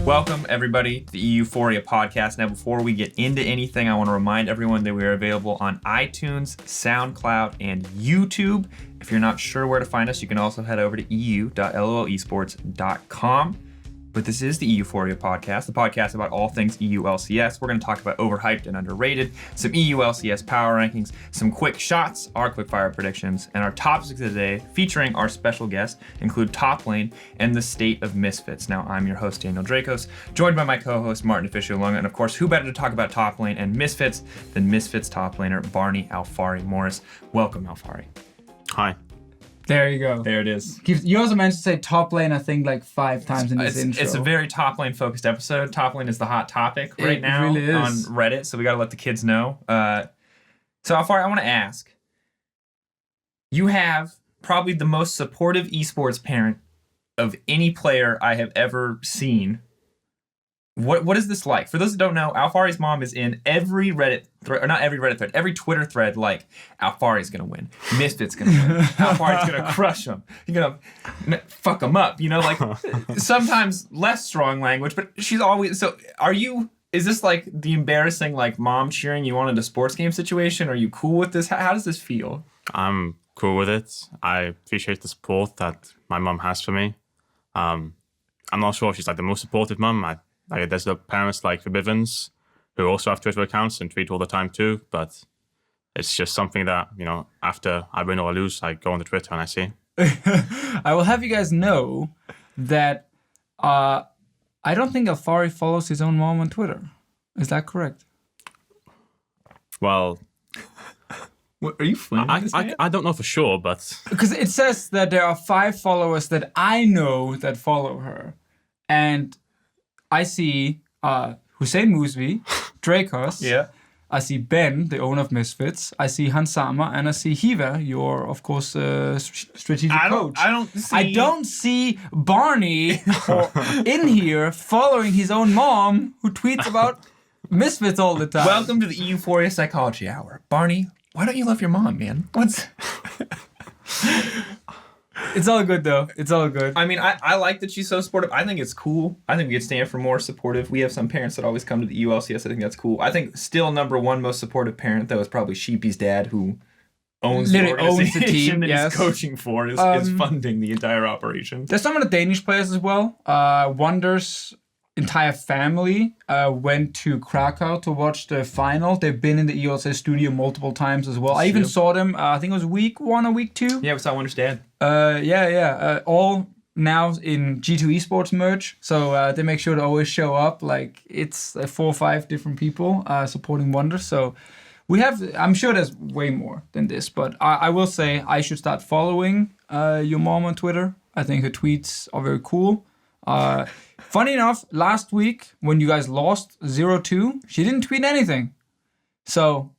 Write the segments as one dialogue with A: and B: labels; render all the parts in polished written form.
A: Welcome, everybody, to the EUphoria podcast. Now, before we get into anything, I want to remind everyone that we are available on iTunes, SoundCloud, and YouTube. If you're not sure where to find us, you can also head over to eu.lolesports.com. But this is the EUphoria podcast, the podcast about all things EU LCS. We're going to talk about Overhyped and Underrated, some EU LCS Power Rankings, some Quickshots, our quickfire predictions, and our topics of today, featuring our special guests, include top lane and the state of Misfits. Now, I'm your host, Daniel Drakos, joined by my co-host, Martin Deficio, and of course, who better to talk about top lane and Misfits than Misfits top laner, Barney Alphari Morris. Welcome, Alphari.
B: Hi.
C: There you go.
A: There it is.
C: You also managed to say top lane, I think, like 5 times in this intro.
A: It's a very top lane focused episode. Top lane is the hot topic right now really on Reddit, so we got to let the kids know. So, Alphari, I want to ask, you have probably the most supportive esports parent of any player I have ever seen. What is this like? For those that don't know, Alphari's mom is in every Reddit thread, or not every Reddit thread, every Twitter thread, like, Alphari's going to win. Misfits going to win. Alphari's going to crush him. You're going to fuck him up. You know, like, sometimes less strong language, but she's always... So, is this like the embarrassing, like, mom cheering you on in a sports game situation? Are you cool with this? How does this feel?
B: I'm cool with it. I appreciate the support that my mom has for me. I'm not sure if she's, like, the most supportive mom. There's the parents like the Bivens who also have Twitter accounts and tweet all the time too, but it's just something that, you know, after I win or I lose, I go on the Twitter and I see.
C: I will have you guys know that I don't think Alphari follows his own mom on Twitter. Is that correct?
B: Well...
A: What, are you flaming this man?
B: I don't know for sure, but...
C: Because it says that there are 5 followers that I know that follow her. And... I see Hussein Mousvi, Drakos.
A: Yeah.
C: I see Ben, the owner of Misfits. I see Hansama, and I see Hiva, your, of course, strategic coach. I don't see Barney in here following his own mom, who tweets about Misfits all the time.
A: Welcome to the EUphoria Psychology Hour. Barney, why don't you love your mom, man?
C: It's all good, though. It's all good.
A: I mean, I like that she's so supportive. I think it's cool. I think we could stand for more supportive. We have some parents that always come to the ULCS. I think that's cool. I think still number one most supportive parent, though, is probably Sheepy's dad, who owns the organization and is coaching for, is funding the entire operation.
C: There's some of the Danish players as well. Wonder's entire family went to Krakow to watch the final. They've been in the ELCS studio multiple times as well. I even saw them, I think it was week 1 or week 2.
A: Yeah, we saw Wonder's dad.
C: All now in G2 Esports merch. So they make sure to always show up. Like, it's 4 or 5 different people supporting Wonder. So we have, I'm sure there's way more than this, but I will say I should start following your mom on Twitter. I think her tweets are very cool. Funny enough, last week when you guys lost 0-2, she didn't tweet anything. So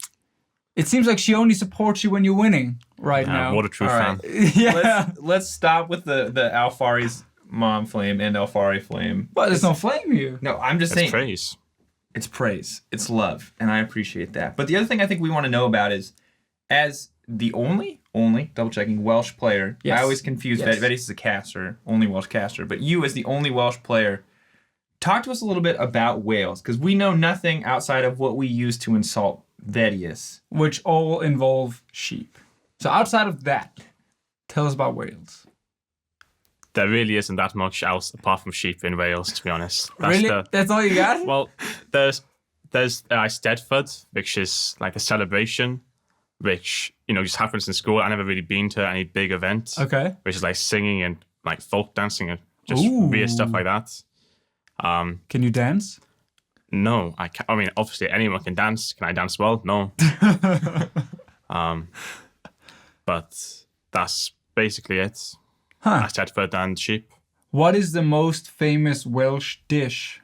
C: it seems like she only supports you when you're winning now.
B: What a true fan.
C: Yeah.
A: Let's stop with the Alphari's mom flame and Alphari flame.
C: But there's no flame here.
A: No, I'm just saying.
B: It's praise.
A: It's praise. It's love. And I appreciate that. But the other thing I think we want to know about is, as the only double checking Welsh player. Yes. I always confuse Vetis is a caster, only Welsh caster, but you as the only Welsh player, talk to us a little bit about Wales, because we know nothing outside of what we use to insult Vetius,
C: which all involve sheep. So outside of that, tell us about Wales.
B: There really isn't that much else apart from sheep in Wales, to be honest.
C: That's all you got?
B: Well, there's Eisteddfod, which is like a celebration, which, you know, just happens in school. I never really been to any big event.
C: Okay.
B: Which is like singing and like folk dancing and just weird stuff like that.
C: Can you dance?
B: No, I can't. I mean, obviously anyone can dance. Can I dance well? No. But that's basically it. Eisteddfod and sheep.
C: What is the most famous Welsh dish?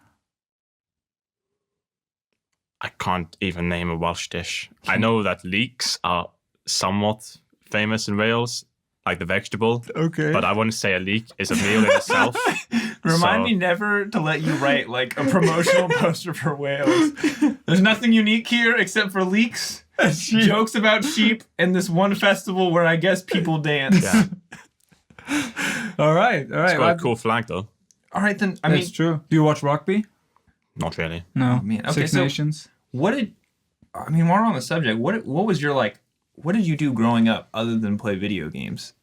B: I can't even name a Welsh dish. I know that leeks are somewhat famous in Wales, like the vegetable.
C: Okay.
B: But I wouldn't say a leek is a meal in itself.
A: Remind me never to let you write like a promotional poster for Wales. There's nothing unique here except for leeks, jokes about sheep, and this one festival where I guess people dance.
B: Yeah.
C: All right.
B: It's got a cool flag though.
A: All right, then.
C: That's true. Do you watch rugby?
B: Not really.
C: No.
A: Oh, man. Okay,
C: Six Nations.
A: While we're on the subject, what was your what did you do growing up other than play video games?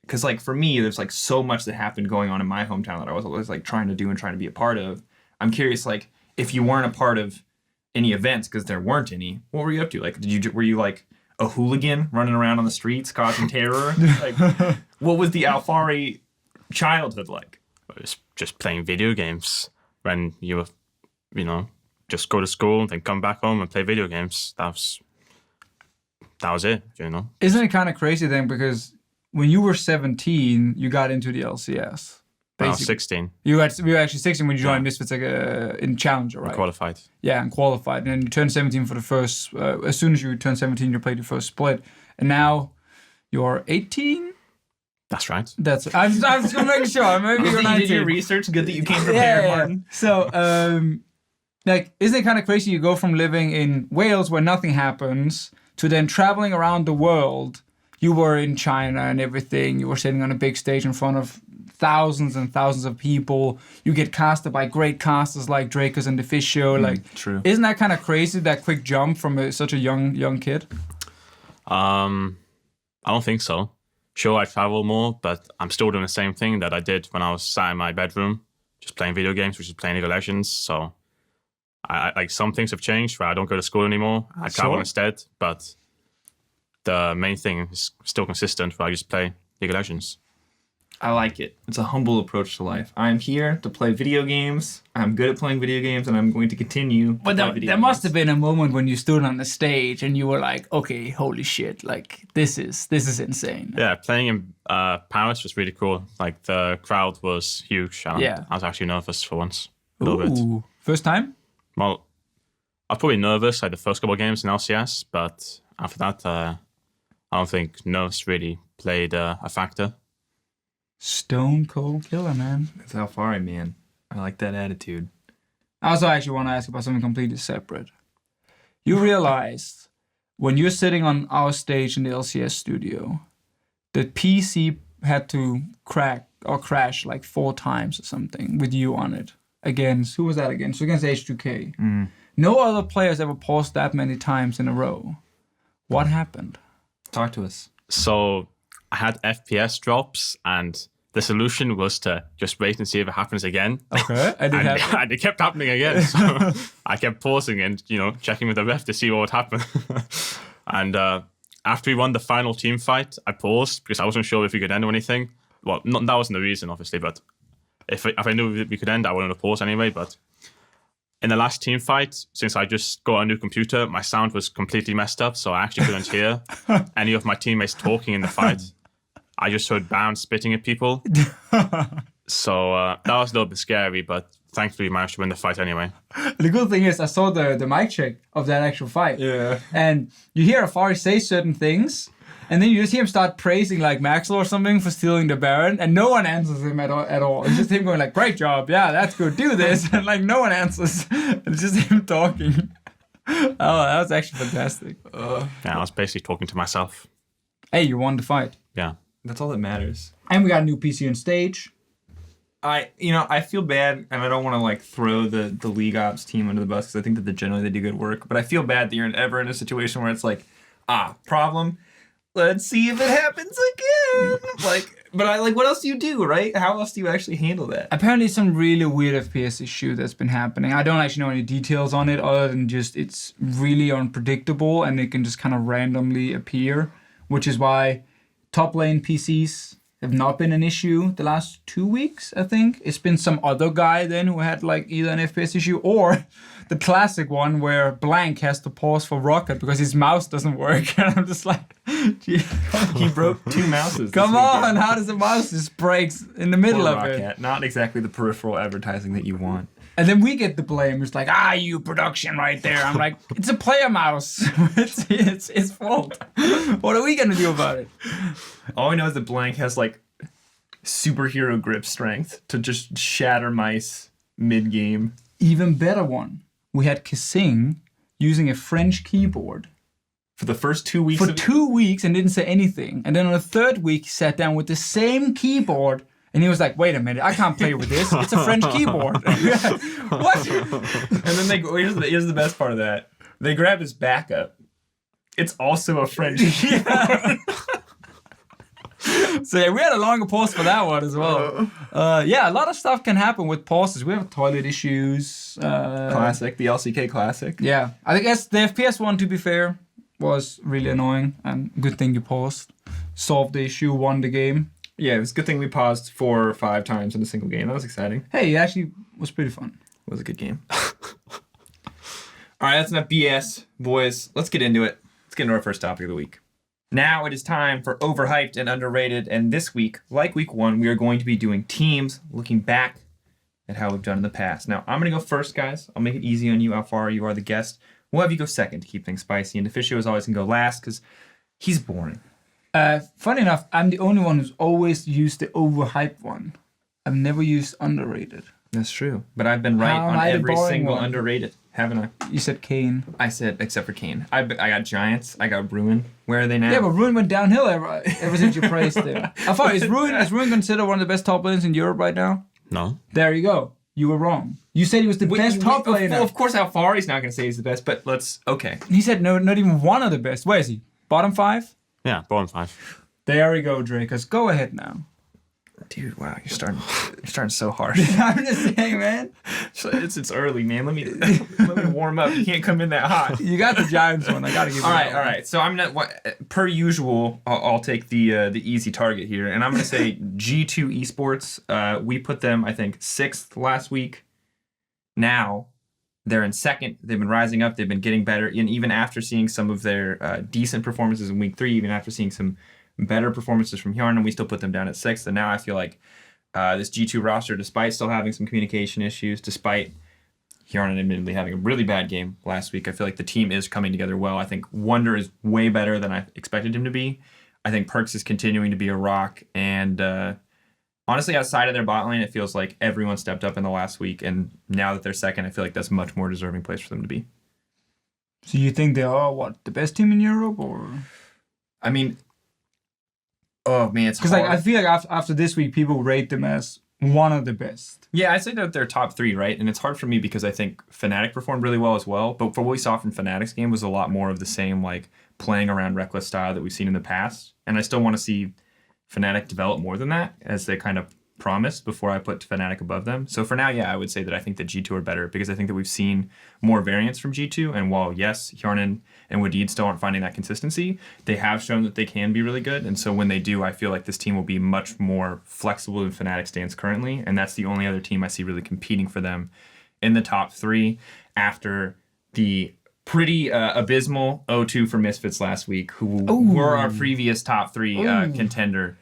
A: Because for me, there's so much that happened going on in my hometown that I was always trying to do and trying to be a part of. I'm curious, if you weren't a part of any events, because there weren't any, what were you up to? Were you a hooligan running around on the streets causing terror? What was the Alphari childhood like?
B: It was just playing video games when you were, just go to school and then come back home and play video games. That was it,
C: Isn't it kind of crazy then? Because when you were 17, you got into the LCS.
B: When I was 16.
C: You were actually 16 when you joined Misfits in Challenger, right?
B: I qualified.
C: Yeah, and qualified. And then you turned 17 for the first... as soon as you turned 17, you played your first split. And now you're 18?
B: That's right.
C: I was just making sure. Maybe you're 19.
A: You did your research. Good that you came prepared, Martin.
C: So, isn't it kind of crazy? You go from living in Wales where nothing happens to then traveling around the world. You were in China and everything. You were sitting on a big stage in front of thousands and thousands of people. You get casted by great casters like Drakos and Deficio.
A: True.
C: Isn't that kind of crazy, that quick jump from such a young kid?
B: I don't think so. Sure, I travel more, but I'm still doing the same thing that I did when I was sat in my bedroom, just playing video games, which is playing League of Legends. So, I some things have changed where I don't go to school anymore. I travel instead, but the main thing is still consistent where I just play League of Legends.
A: I like it. It's a humble approach to life. I'm here to play video games. I'm good at playing video games, and I'm going to continue.
C: But there must have been a moment when you stood on the stage and you were like, "Okay, holy shit! This is insane."
B: Yeah, playing in Paris was really cool. The crowd was huge. I was actually nervous for once. A little bit.
C: First time?
B: Well, I was probably nervous the first couple of games in LCS, but after that, I don't think nerves really played a factor.
C: Stone cold killer, man.
A: It's Alphari, man. I like that attitude.
C: I also actually want to ask about something completely separate. You realized when you're sitting on our stage in the LCS studio, the PC had to crash 4 times or something with you on it. Against, who was that against? Against H2K.
A: Mm.
C: No other players ever paused that many times in a row. What happened?
A: Talk to us.
B: So I had FPS drops, and the solution was to just wait and see if it happens again.
C: Okay,
B: and it kept happening again. So I kept pausing and checking with the ref to see what would happen. And after we won the final team fight, I paused because I wasn't sure if we could end or anything. Well, that wasn't the reason, obviously, but if I knew we could end, I wouldn't have paused anyway. But in the last team fight, since I just got a new computer, my sound was completely messed up, so I actually couldn't hear any of my teammates talking in the fight. I just heard Bound spitting at people. So that was a little bit scary, but thankfully we managed to win the fight anyway.
C: The cool thing is I saw the mic check of that actual fight.
A: Yeah.
C: And you hear Alphari say certain things, and then you just hear him start praising Maxwell or something for stealing the Baron, and no one answers him at all. It's just him going great job, yeah, that's good, do this. And no one answers. It's just him talking. Oh, that was actually fantastic.
B: Yeah, I was basically talking to myself.
C: Hey, you won the fight.
B: Yeah.
A: That's all that matters.
C: And we got a new PC on stage.
A: I feel bad, and I don't want to throw the League Ops team under the bus because I think that generally they do good work. But I feel bad that you're ever in a situation where it's problem. Let's see if it happens again. But what else do you do, right? How else do you actually handle that?
C: Apparently, some really weird FPS issue that's been happening. I don't actually know any details on it other than just it's really unpredictable and it can just kind of randomly appear, which is why top lane PCs have not been an issue the last 2 weeks, I think. It's been some other guy then who had either an FPS issue or the classic one where Blank has to pause for Rocket because his mouse doesn't work. And I'm just gee.
A: He broke 2 mouses.
C: Come on, how does a mouse just breaks in the middle of
A: Rocket.
C: it?
A: Not exactly the peripheral advertising that you want.
C: And then we get the blame. It's you production right there. I'm like, it's a player mouse. it's his fault. What are we going to do about it?
A: All I know is that Blank has superhero grip strength to just shatter mice mid-game.
C: Even better one. We had Kissing using a French keyboard.
A: For the first 2 weeks?
C: For 2 weeks and didn't say anything. And then on the 3rd week, he sat down with the same keyboard And he was like, wait a minute, I can't play with this. It's a French keyboard. What?
A: And then here's the best part of that. They grab his backup. It's also a French keyboard.
C: So yeah, we had a longer pause for that one as well. Yeah, a lot of stuff can happen with pauses. We have toilet issues.
A: Classic, the LCK Classic.
C: Yeah, I guess the FPS one, to be fair, was really annoying. And good thing you paused. Solved the issue, won the game.
A: Yeah, it was a good thing we paused 4 or 5 times in a single game. That was exciting.
C: Hey, it actually was pretty fun.
A: It was a good game. All right, that's enough BS, boys. Let's get into it. Let's get into our first topic of the week. Now it is time for Overhyped and Underrated. And this week, like week 1, we are going to be doing teams, looking back at how we've done in the past. Now, I'm going to go first, guys. I'll make it easy on you. Alphari, you are the guest. We'll have you go second to keep things spicy. And Deficio is always going to go last because he's boring.
C: Funny enough, I'm the only one who's always used the overhyped one. I've never used underrated.
A: That's true. But I've been right on every single one? Underrated, haven't I?
C: You said Kane.
A: I said, except for Kane. I got Giants. I got Ruin. Where are they now?
C: Yeah, but Ruin went downhill ever since you praised them. I thought, is Ruin considered one of the best top laners in Europe right now?
B: No.
C: There you go. You were wrong. You said he was the best top laner.
A: Well, of course, Alphari's not going to say he's the best, but okay.
C: He said no, not even one of the best. Where is he? Bottom 5?
B: Yeah, bottom 5.
C: There we go, Drakos. Go ahead now.
A: Dude, wow, you're starting so harsh.
C: I'm just saying, man.
A: It's early, man. Let me warm up. You can't come in that hot.
C: You got the Giants one. I gotta give you.
A: All right. So I'm not. Per usual, I'll take the easy target here, and I'm gonna say G2 Esports. We put them, I think, 6th last week. Now they're in 2nd. They've been rising up. They've been getting better, and even after seeing some of their decent performances in week 3, even after seeing some better performances from Hjarnan, we still put them down at 6th. And now I feel like this G2 roster, despite still having some communication issues, despite Hjarnan admittedly having a really bad game last week, I feel like the team is coming together well. I think Wonder is way better than I expected him to be. I think Perks is continuing to be a rock. And honestly, outside of their bot lane, it feels like everyone stepped up in the last week. And now that they're 2nd, I feel like that's a much more deserving place for them to be.
C: So you think they are, the best team in Europe? Or
A: I mean... Oh man, it's
C: because I feel like after this week, people rate them as one of the best.
A: Yeah, I'd say that they're top 3, right? And it's hard for me because I think Fnatic performed really well as well. But for what we saw from Fnatic's game was a lot more of the same, like playing around reckless style that we've seen in the past. And I still want to see Fnatic develop more than that, as they kind of promised before I put Fnatic above them. So for now, yeah, I would say that I think that G2 are better because I think that we've seen more variance from G2. And while, yes, Hjarnan and Wadid still aren't finding that consistency, they have shown that they can be really good. And so when they do, I feel like this team will be much more flexible than Fnatic stands currently. And that's the only other team I see really competing for them in the top 3 after the pretty abysmal 0-2 for Misfits last week, who were our previous top 3 contender.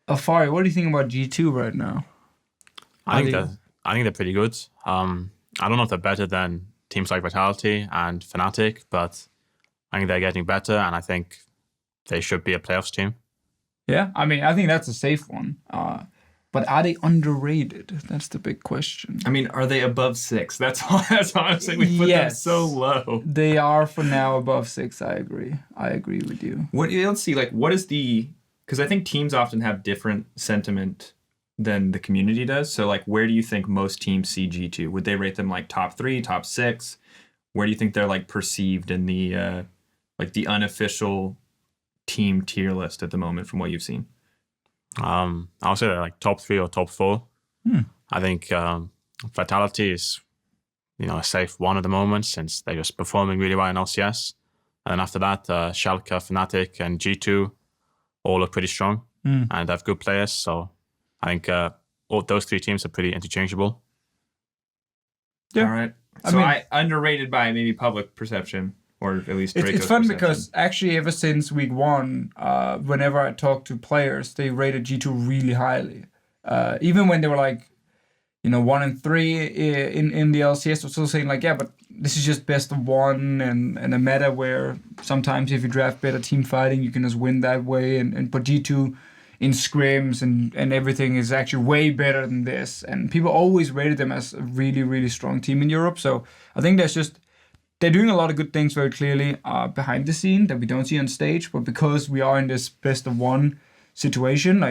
C: Alphari, what do you think about G2 right now?
B: I think they're pretty good. I don't know if they're better than teams like Vitality and Fnatic, but I think they're getting better, and I think they should be a playoffs team.
C: Yeah, I mean, I think that's a safe one. But are they underrated? That's the big question.
A: I mean, are they above 6? That's honestly, we put them so low.
C: They are for now above 6. I agree with you.
A: Let's see, what is the... Because I think teams often have different sentiment than the community does. So, where do you think most teams see G2? Would they rate them top 3, top 6? Where do you think they're perceived in the the unofficial team tier list at the moment from what you've seen?
B: I'll say they're top 3 or top 4. I think Vitality is, a safe 1 at the moment since they're just performing really well in LCS. And then after that, Schalke, Fnatic, and G2 all look pretty strong and have good players. So I think all those 3 teams are pretty interchangeable.
A: Yeah. All right. So I underrated by maybe public perception, or at least Draco's
C: it's fun
A: perception.
C: Because actually ever since week 1, whenever I talk to players, they rated G2 really highly. Even when they were 1 and 3 in the LCS, they're still saying but this is just best of 1 and a meta where sometimes if you draft better team fighting, you can just win that way. But G2 in scrims and everything is actually way better than this. And people always rated them as a really, really strong team in Europe. So I think they're doing a lot of good things very clearly behind the scene that we don't see on stage. But because we are in this best of 1 situation,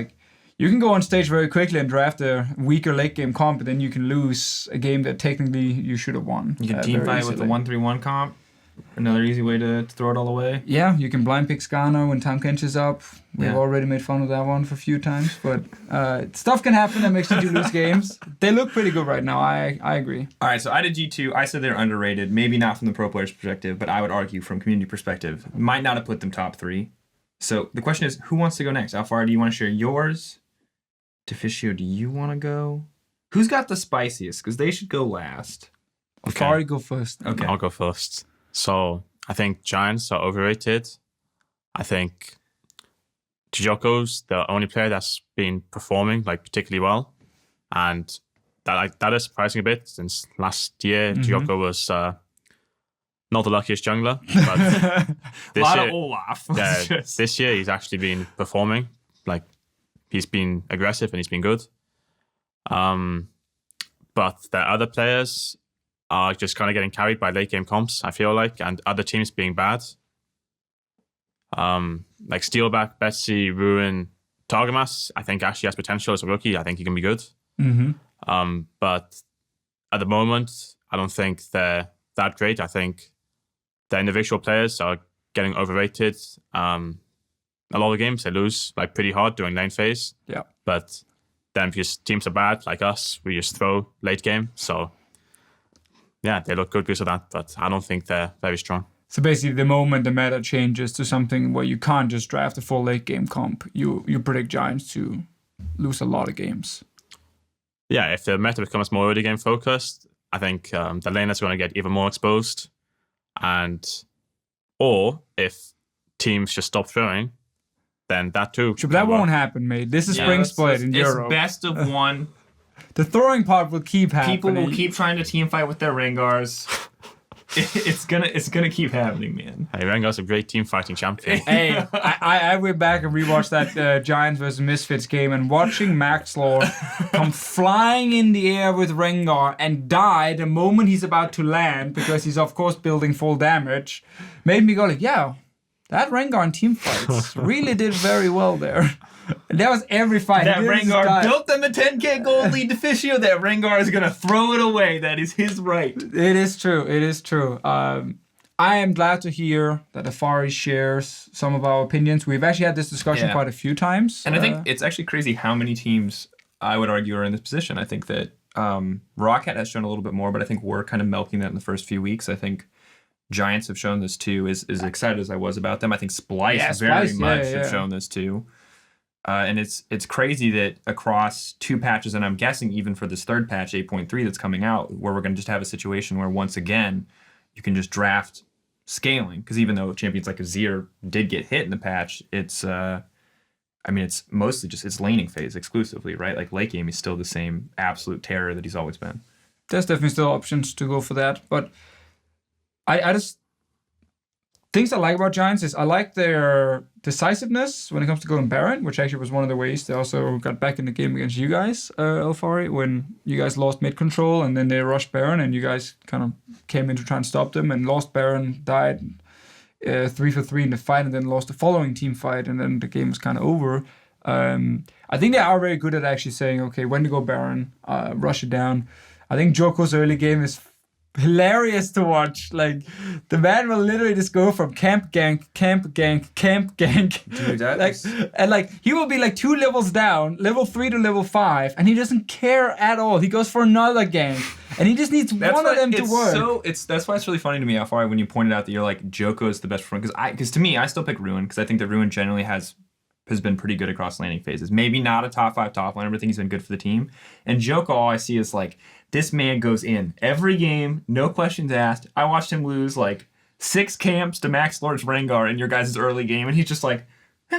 C: You can go on stage very quickly and draft a weaker late game comp, but then you can lose a game that technically you should have won.
A: You can team fight with the 1-3-1 comp. Another easy way to throw it all away.
C: Yeah, you can blind pick Skarner when Tahm Kench is up. We've already made fun of that one for a few times, but stuff can happen that makes you lose games. They look pretty good right now. I agree.
A: All right, so I did G2. I said they're underrated. Maybe not from the pro player's perspective, but I would argue from community perspective, might not have put them top 3. So the question is, who wants to go next? Alphari, do you want to share yours? Deficio, do you want to go? Who's got the spiciest? Because they should go last.
C: Alphari, go first.
B: Okay, I'll go first. So I think Giants are overrated. I think Joko's the only player that's been performing particularly well, and that is surprising a bit since last year Joko was not the luckiest jungler. But
A: a lot of Olaf.
B: Yeah, this year he's actually been performing. He's been aggressive and he's been good. But the other players are just kind of getting carried by late game comps, I feel like, and other teams being bad. Like Steelback, Betsy, Ruin, Targamas, I think actually has potential as a rookie. I think he can be good. But at the moment, I don't think they're that great. I think the individual players are getting overrated. A lot of games they lose pretty hard during lane phase.
C: Yeah.
B: But then because teams are bad like us, we just throw late game. So yeah, they look good because of that, but I don't think they're very strong.
C: So basically, the moment the meta changes to something where you can't just draft a full late game comp, you predict Giants to lose a lot of games.
B: Yeah, if the meta becomes more early game focused, I think the laners are going to get even more exposed. Or if teams just stop throwing, then that too.
C: Sure, but that won't happen, mate. This is spring split in Europe.
A: It's best of one.
C: The throwing part will keep happening.
A: People will keep trying to team fight with their Rengars. It's gonna keep happening, man.
B: Hey, Rengar's a great team fighting champion.
C: Hey, I went back and rewatched that Giants versus Misfits game, and watching Max Lord come flying in the air with Rengar and die the moment he's about to land, because he's of course building full damage, made me go yeah, that Rengar in team fights really did very well there. And that was every fight.
A: That Rengar built them a 10k gold lead Deficio. That Rengar is going to throw it away. That is his right.
C: It is true. I am glad to hear that Alphari shares some of our opinions. We've actually had this discussion quite a few times.
A: And I think it's actually crazy how many teams, I would argue, are in this position. I think that Rocket has shown a little bit more, but I think we're kind of milking that in the first few weeks. I think Giants have shown this too, as excited as I was about them. I think Splice very much have shown this too. And it's crazy that across 2 patches, and I'm guessing even for this third patch, 8.3, that's coming out, where we're going to just have a situation where once again, you can just draft scaling. Because even though champions like Azir did get hit in the patch, it's mostly just it's laning phase exclusively, right? Like late game, he's still the same absolute terror that he's always been.
C: There's definitely still options to go for that. But I just... Things I like about Giants is I like their decisiveness when it comes to going Baron, which actually was one of the ways they also got back in the game against you guys, Alphari, when you guys lost mid control and then they rushed Baron and you guys kind of came in to try and stop them and lost Baron, died 3 for 3 in the fight and then lost the following team fight and then the game was kind of over. I think they are very good at actually saying, okay, when to go Baron, rush it down. I think Joko's early game is hilarious to watch. Like, the man will literally just go from camp gank.
A: Dude,
C: and he will be 2 levels down, level 3 to level 5, and he doesn't care at all. He goes for another gank, and he just needs one of them to work.
A: That's why it's really funny to me, Alphari, when you pointed out that you're like, Joko is the best front, because to me, I still pick Ruin, because I think that Ruin generally has been pretty good across laning phases. Maybe not a top 5 top laner, but I think he's been good for the team. And Joko, all I see is this man goes in every game, no questions asked. I watched him lose 6 camps to Max Lord's Rengar in your guys' early game, and he's just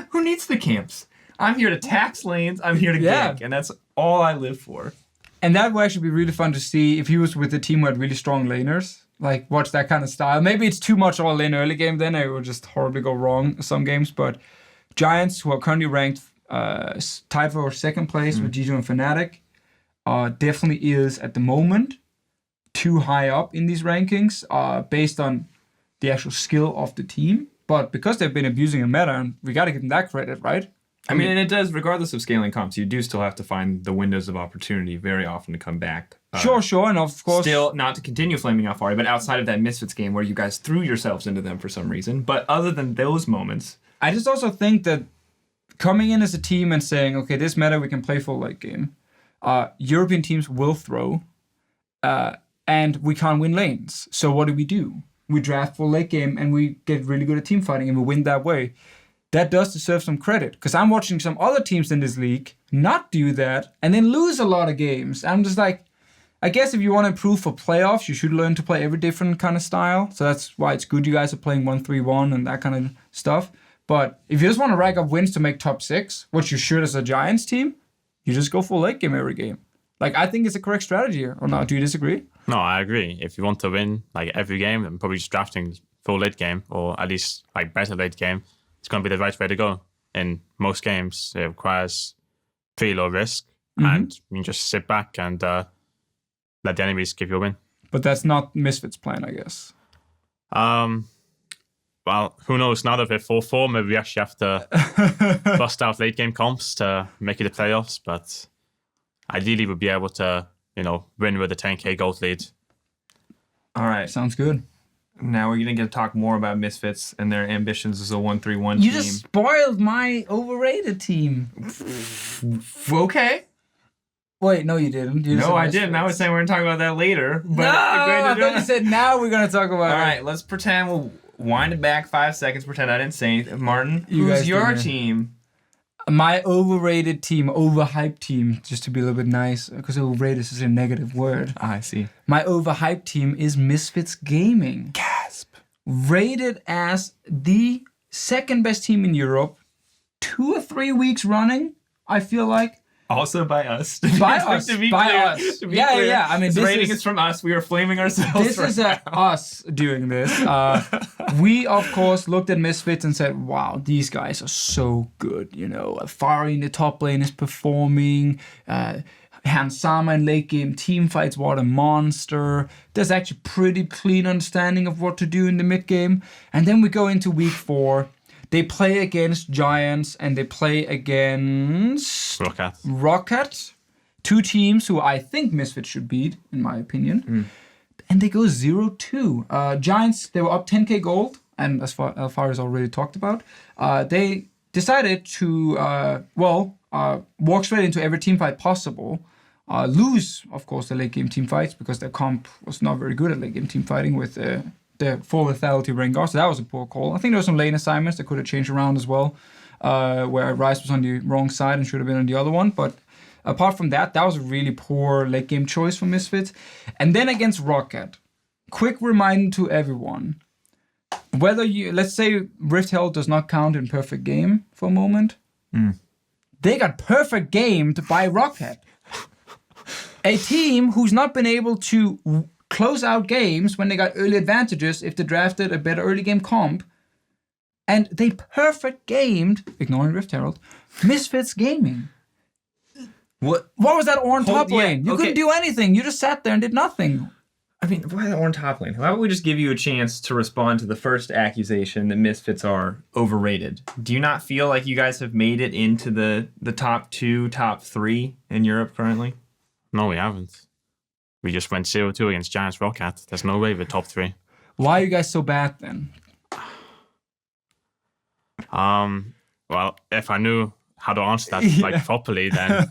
A: who needs the camps? I'm here to tax lanes, I'm here to gank, and that's all I live for.
C: And that would actually be really fun to see if he was with a team who had really strong laners. Watch that kind of style. Maybe it's too much all in early game, then it will just horribly go wrong some games, but Giants, who are currently ranked tied for 2nd place with G2 and Fnatic, definitely is at the moment too high up in these rankings based on the actual skill of the team. But because they've been abusing a meta, and we got to give them that credit, right?
A: I mean, and it does, regardless of scaling comps, you do still have to find the windows of opportunity very often to come back.
C: Sure, and of course...
A: Still, not to continue flaming Alphari, but outside of that Misfits game where you guys threw yourselves into them for some reason. But other than those moments...
C: I just also think that coming in as a team and saying, okay, this meta we can play full late game. European teams will throw, and we can't win lanes. So what do? We draft full late game, and we get really good at team fighting, and we win that way. That does deserve some credit, because I'm watching some other teams in this league not do that, and then lose a lot of games. I'm just like, I guess if you want to improve for playoffs, you should learn to play every different kind of style. So that's why it's good you guys are playing 1-3-1 and that kind of stuff. But if you just want to rack up wins to make top 6, which you should as a Giants team, you just go full late game every game. Like, I think it's a correct strategy, or not? Do you disagree?
B: No, I agree. If you want to win like every game, then probably just drafting full late game, or at least like better late game, it's going to be the right way to go. In most games, it requires pretty low risk, and you can just sit back and let the enemies give you a win.
C: But that's not Misfits' plan, I guess.
B: Well, who knows? Now that we're 4-4, maybe we actually have to bust out late game comps to make it the playoffs. But ideally, we'll be able to, win with a 10k gold lead.
A: All right.
C: Sounds good.
A: Now we're going to get to talk more about Misfits and their ambitions as a 1-3-1 team.
C: You just spoiled my overrated team.
A: Okay.
C: Wait, no, you didn't.
A: No, I didn't. I was saying we're going to talk about that later. But
C: no, I thought you said now we're going to talk about it.
A: All right, let's pretend we'll wind it back 5 seconds, pretend I didn't say anything. Martin,
C: You
A: who's
C: guys
A: your
C: didn't.
A: team?
C: My overrated team, overhyped team, just to be a little bit nice, because overrated is a negative word.
A: I see.
C: My overhyped team is Misfits Gaming.
A: Gasp.
C: Rated as the second best team in Europe, 2 or 3 weeks running, I feel like.
A: Also by us.
C: By us.
A: To be
C: By
A: clear,
C: us.
A: to be
C: Yeah,
A: clear,
C: yeah. I mean,
A: this
C: this
A: rating
C: is-
A: is from us. We are flaming ourselves.
C: This
A: right
C: is
A: now.
C: us doing this. We, of course, looked at Misfits and said, wow, these guys are so good. Alphari in the top lane is performing. Hansama in late game team fights, what a monster. There's actually pretty clean understanding of what to do in the mid game. And then we go into week 4. They play against Giants and they play against Rocket. 2 teams who I think Misfits should beat, in my opinion. And they go 0-2. Giants, they were up 10k gold, and as far as already talked about, they decided to, walk straight into every team fight possible. Lose, of course, the late game team fights because their comp was not very good at late game team fighting with the full lethality Rengar, so that was a poor call. I think there were some lane assignments that could have changed around as well, where Ryze was on the wrong side and should have been on the other one, but apart from that, that was a really poor late game choice for Misfits. And then against Rocket, quick reminder to everyone, whether let's say Rift Herald does not count in perfect game for a moment, they got perfect gamed by Rocket. A team who's not been able to close out games when they got early advantages if they drafted a better early game comp. And they perfect gamed, ignoring Rift Herald, Misfits Gaming. What was that Ornn top lane? You couldn't do anything. You just sat there and did nothing.
A: I mean, why the Ornn top lane? How about we just give you a chance to respond to the first accusation that Misfits are overrated? Do you not feel like you guys have made it into the top 2, top 3 in Europe currently?
B: No, we haven't. We just went 0-2 against Giants Rocket. There's no way we're top 3.
C: Why are you guys so bad then?
B: Well, if I knew how to answer that properly, then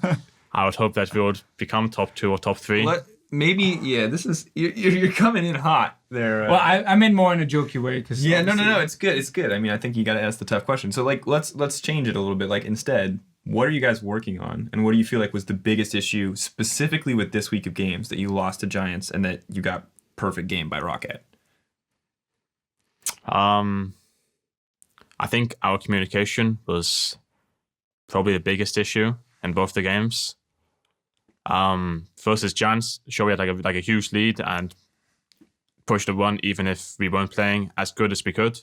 B: I would hope that we would become top 2 or top 3.
A: This is you're coming in hot there.
C: Well, I meant more in a jokey way because
A: no, it's good. I mean, I think you got to ask the tough question. So let's change it a little bit. Like instead, what are you guys working on, and what do you feel like was the biggest issue specifically with this week of games that you lost to Giants and that you got perfect game by Rocket?
B: I think our communication was probably the biggest issue in both the games. Versus Giants, sure, we had like a huge lead and pushed the run even if we weren't playing as good as we could.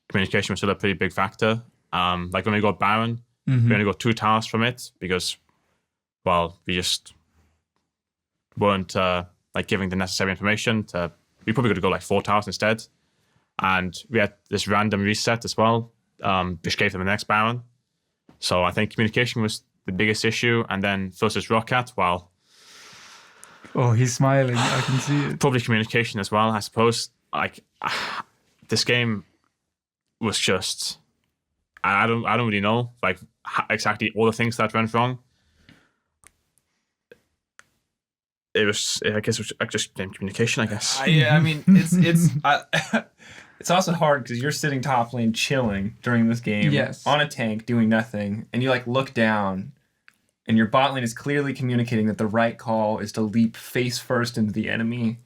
B: Communication was still a pretty big factor. Like when we got Baron, we only got 2 towers from it because, we just weren't giving the necessary information. We probably could have got like 4 towers instead. And we had this random reset as well, which gave them the next Baron. So I think communication was the biggest issue, and then versus Rocket, well,
C: Oh, he's smiling. I can see it.
B: probably communication as well, I suppose. Like this game was just, I don't really know like exactly all the things that went wrong. I guess it was just communication, I guess.
A: I mean, it's also hard because you're sitting top lane chilling during this game,
C: Yes,
A: on a tank doing nothing, and you like look down, and your bot lane is clearly communicating that the right call is to leap face first into the enemy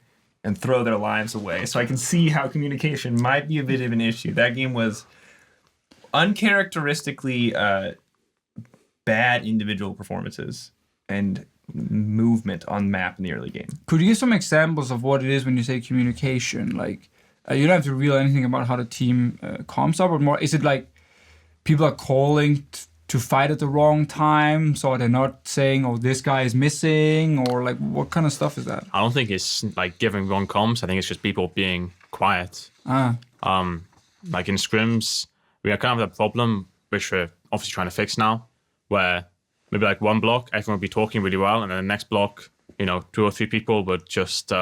A: and throw their lives away. So I can see how communication might be a bit of an issue. That game was uncharacteristically bad individual performances and movement on map in the early game.
C: Could you give some examples of what it is when you say communication? Like, you don't have to reveal anything about how the team comms up, or more. Is it like people are calling to fight at the wrong time, so they're not saying, "Oh, this guy is missing," or like what kind of stuff is that?
B: I don't think it's like giving wrong comms. I think it's just people being quiet. Like in scrims, we have kind of that problem, which we're obviously trying to fix now, where maybe like one block, everyone would be talking really well, and then the next block, 2 or 3 people would just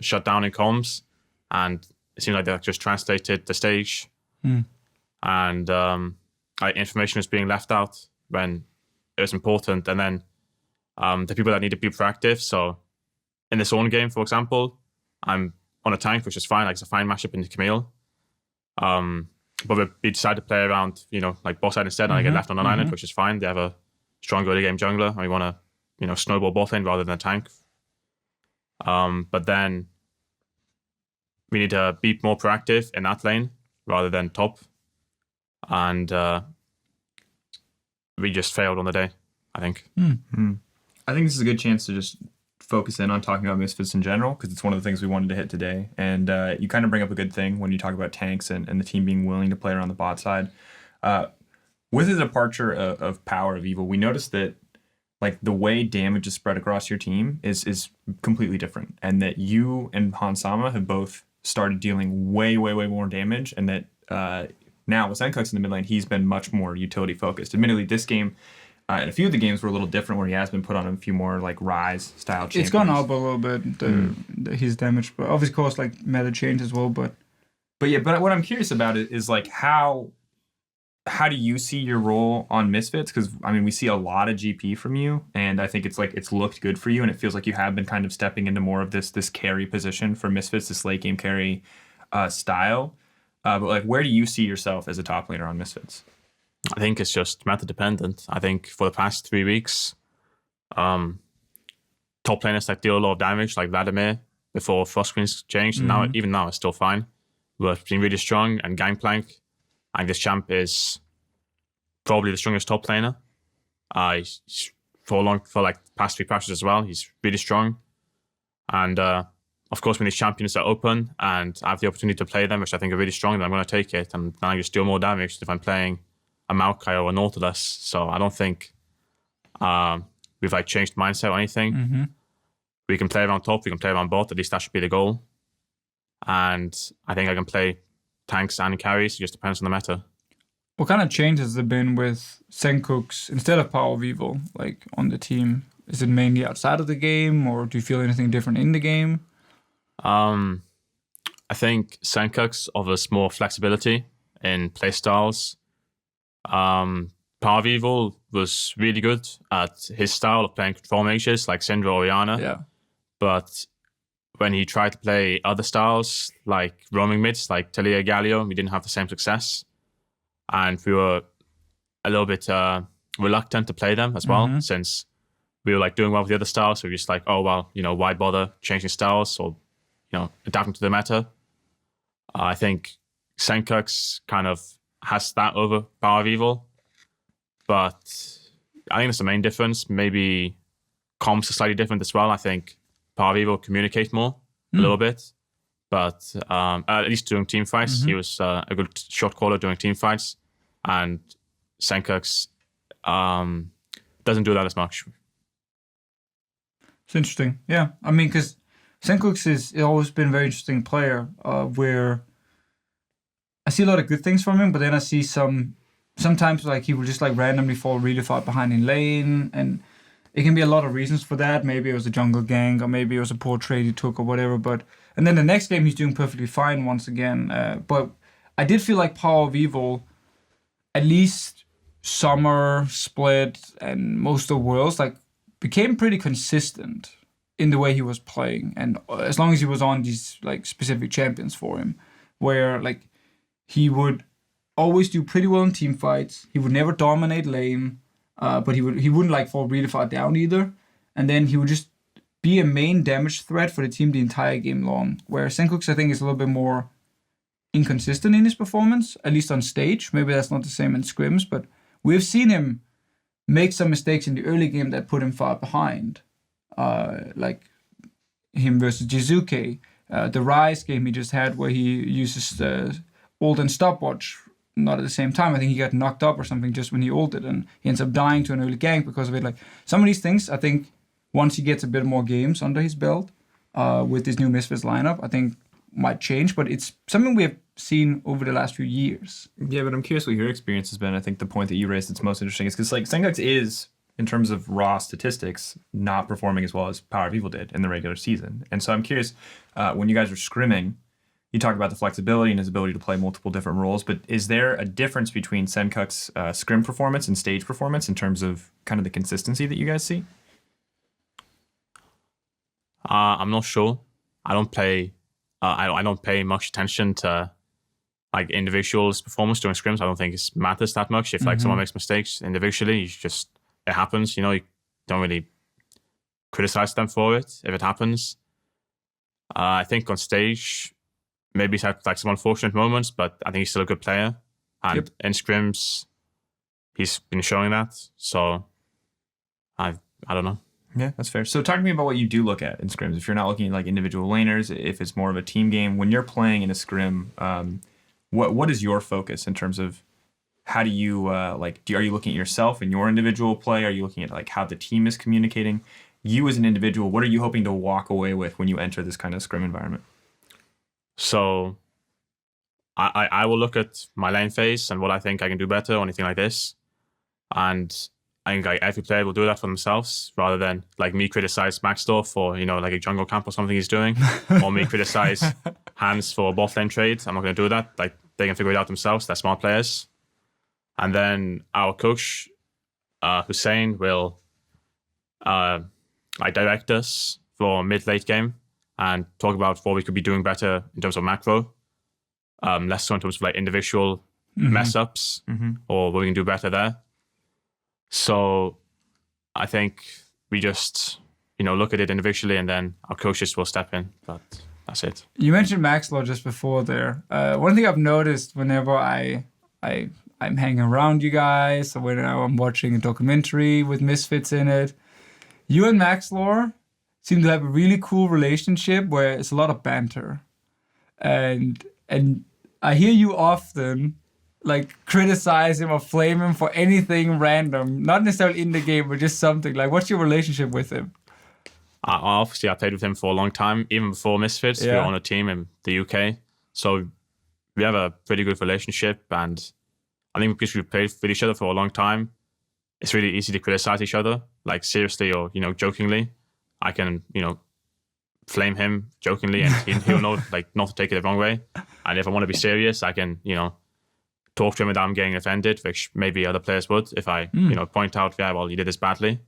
B: shut down in comms, and it seemed like they just translated the stage, and information was being left out when it was important, and then the people that need to be proactive. So in this own game, for example, I'm on a tank, which is fine, like it's a fine matchup in the Camille. But we decided to play around, like boss side instead, and I get left on an island, which is fine. They have a strong early game jungler, and we want to, snowball bot lane rather than a tank. But then we need to be more proactive in that lane rather than top. And we just failed on the day, I think.
A: I think this is a good chance to just focus in on talking about Misfits in general, because it's one of the things we wanted to hit today. And you kind of bring up a good thing when you talk about tanks and the team being willing to play around the bot side. With the departure of Power of Evil, we noticed that like the way damage is spread across your team is completely different, and that you and Hansama have both started dealing way more damage, and that now with Senkux in the mid lane, he's been much more utility focused. Admittedly, this game and a few of the games were a little different, where he has been put on a few more like Rise style champions.
C: It's gone up a little bit, his damage, but obviously, of course, like meta change as well. But
A: what I'm curious about is like how do you see your role on Misfits? Because I mean, we see a lot of GP from you, and I think it's looked good for you, and it feels like you have been kind of stepping into more of this carry position for Misfits, this late game carry style. But like, where do you see yourself as a top laner on Misfits?
B: I think it's just meta dependent. I think for the past 3 weeks, top laners that deal a lot of damage, like Vladimir, before Frost Queen's changed, and even now it's still fine, but been really strong. And Gangplank, I think this champ is probably the strongest top laner. He's for like past 3 patches as well. He's really strong, and of course, when these champions are open and I have the opportunity to play them, which I think are really strong, then I'm going to take it, and then I just deal more damage if I'm playing a Maokai or a Nautilus. So I don't think we've like changed mindset or anything. We can play around top, we can play around bot. At least that should be the goal. And I think I can play tanks and carries. It just depends on the meta.
C: What kind of changes has there been with Senkux instead of Power of Evil, like on the team? Is it mainly outside of the game, or do you feel anything different in the game?
B: I think Senkux offers more flexibility in playstyles. Power of Evil was really good at his style of playing control mages like Syndra or Orianna.
C: Yeah.
B: But when he tried to play other styles like roaming mids like Talia Galio, we didn't have the same success. And we were a little bit reluctant to play them as well, since we were like doing well with the other styles. So we're just like, oh, well, why bother changing styles or, adapting to the meta? I think Senkux kind of has that over Power of Evil, but I think that's the main difference. Maybe comms are slightly different as well. I think Power of Evil communicates more a little bit, but at least during team fights, he was a good shot caller during team fights, and Senkux doesn't do that as much.
C: It's interesting. Yeah, I mean, because Senkux has always been a very interesting player, where I see a lot of good things from him, but then I see some sometimes like he will just like randomly fall really far behind in lane, and it can be a lot of reasons for that. Maybe it was a jungle gank, or maybe it was a poor trade he took, or whatever. And then the next game he's doing perfectly fine once again. But I did feel like Power of Evil, at least Summer, Split, and most of Worlds, like became pretty consistent in the way he was playing, and as long as he was on these like specific champions for him, where like he would always do pretty well in team fights. He would never dominate lane, but he wouldn't like fall really far down either. And then he would just be a main damage threat for the team the entire game long. Where Senkux, I think, is a little bit more inconsistent in his performance, at least on stage. Maybe that's not the same in scrims, but we've seen him make some mistakes in the early game that put him far behind. Like him versus Jizuke. The Rise game he just had where he uses the ult and stopwatch not at the same time. I think he got knocked up or something just when he ulted, and he ends up dying to an early gank because of it. Like some of these things, I think once he gets a bit more games under his belt with this new Misfits lineup, I think might change. But it's something we have seen over the last few years.
A: Yeah, but I'm curious what your experience has been. I think the point that you raised that's most interesting is because like Senkux is, in terms of raw statistics, not performing as well as Power of Evil did in the regular season. And so I'm curious, when you guys are scrimming, you talked about the flexibility and his ability to play multiple different roles, but is there a difference between Senkuk's scrim performance and stage performance in terms of kind of the consistency that you guys see?
B: I'm not sure. I don't play. I don't pay much attention to like individuals' performance during scrims. I don't think it matters that much. If like someone makes mistakes individually, it happens. You don't really criticize them for it if it happens. I think on stage, maybe he's had like some unfortunate moments, but I think he's still a good player. And in scrims, he's been showing that. So I don't know.
A: Yeah, that's fair. So talk to me about what you do look at in scrims. If you're not looking at like individual laners, if it's more of a team game, when you're playing in a scrim, what is your focus in terms of how do you are you looking at yourself and your individual play? Are you looking at like how the team is communicating? You as an individual, what are you hoping to walk away with when you enter this kind of scrim environment?
B: So I will look at my lane phase and what I think I can do better or anything like this. And I think like every player will do that for themselves rather than like me criticize Maxdorf for, like a jungle camp or something he's doing, or me criticize Hans for a bot lane trade. I'm not going to do that. Like they can figure it out themselves. They're smart players. And then our coach, Hussein, will direct us for mid-late game and talk about what we could be doing better in terms of macro, less so in terms of like individual mess-ups or what we can do better there. So I think we just, look at it individually and then our coaches will step in, but that's it.
C: You mentioned Maxlaw just before there. One thing I've noticed whenever I'm hanging around you guys or when I'm watching a documentary with Misfits in it, you and Maxlaw seem to have a really cool relationship where it's a lot of banter. And I hear you often like criticize him or flame him for anything random, not necessarily in the game, but just something. Like, what's your relationship with him?
B: Obviously, I played with him for a long time, even before Misfits. We were on a team in the UK, so we have a pretty good relationship. And I think because we've played with each other for a long time, it's really easy to criticize each other, like seriously or jokingly. I can flame him jokingly, and he'll know like not to take it the wrong way. And if I want to be serious, I can talk to him without him getting offended, which maybe other players would if I, point out, you did this badly.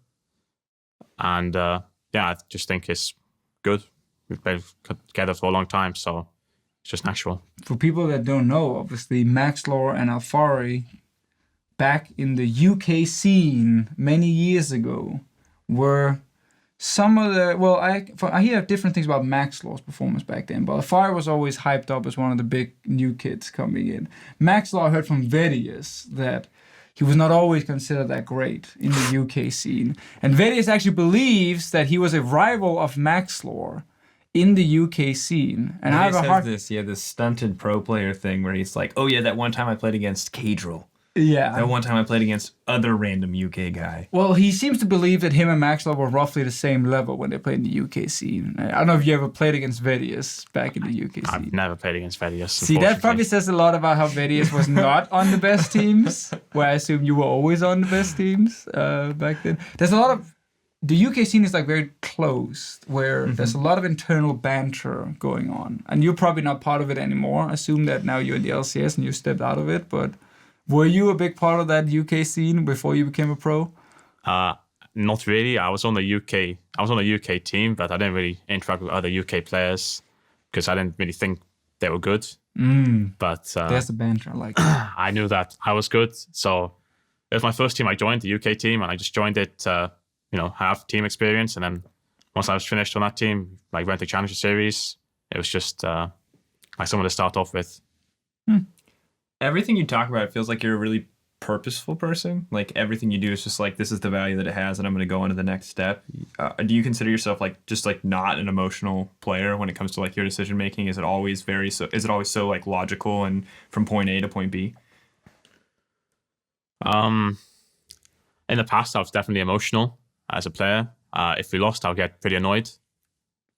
B: And I just think it's good. We've played together for a long time, so it's just natural.
C: For people that don't know, obviously, Maxlaw and Alphari, back in the UK scene many years ago, were some of the... Well, I hear different things about Maxlaw's performance back then, but Alphari was always hyped up as one of the big new kids coming in. Maxlaw heard from Vedius that he was not always considered that great in the UK scene. And Vedius actually believes that he was a rival of Maxlaw in the UK scene. And
A: he says this stunted pro player thing where he's like, oh yeah, that one time I played against Cadril.
C: Yeah.
A: That one time I played against other random UK guy.
C: Well, he seems to believe that him and Maxwell were roughly the same level when they played in the UK scene. I don't know if you ever played against Vedius back in the UK scene.
B: I've never played against Vedius.
C: See, that probably says a lot about how Vedius was not on the best teams, where I assume you were always on the best teams back then. There's a lot of... The UK scene is like very closed, where there's a lot of internal banter going on. And you're probably not part of it anymore. I assume that now you're in the LCS and you stepped out of it, but... Were you a big part of that UK scene before you became a pro?
B: Not really. I was on the UK team, but I didn't really interact with other UK players because I didn't really think they were good. But
C: there's the banter, like
B: I knew that I was good. So it was my first team. I joined the UK team, and I just joined it to, have team experience. And then once I was finished on that team, like went to Challenger Series, it was just like someone to start off with.
A: Everything you talk about, it feels like you're a really purposeful person. Like everything you do is just like, this is the value that it has, and I'm going to go on to the next step. Do you consider yourself like just like not an emotional player when it comes to like your decision making? Is it always so like logical and from point A to point B?
B: In the past, I was definitely emotional as a player. If we lost, I'll get pretty annoyed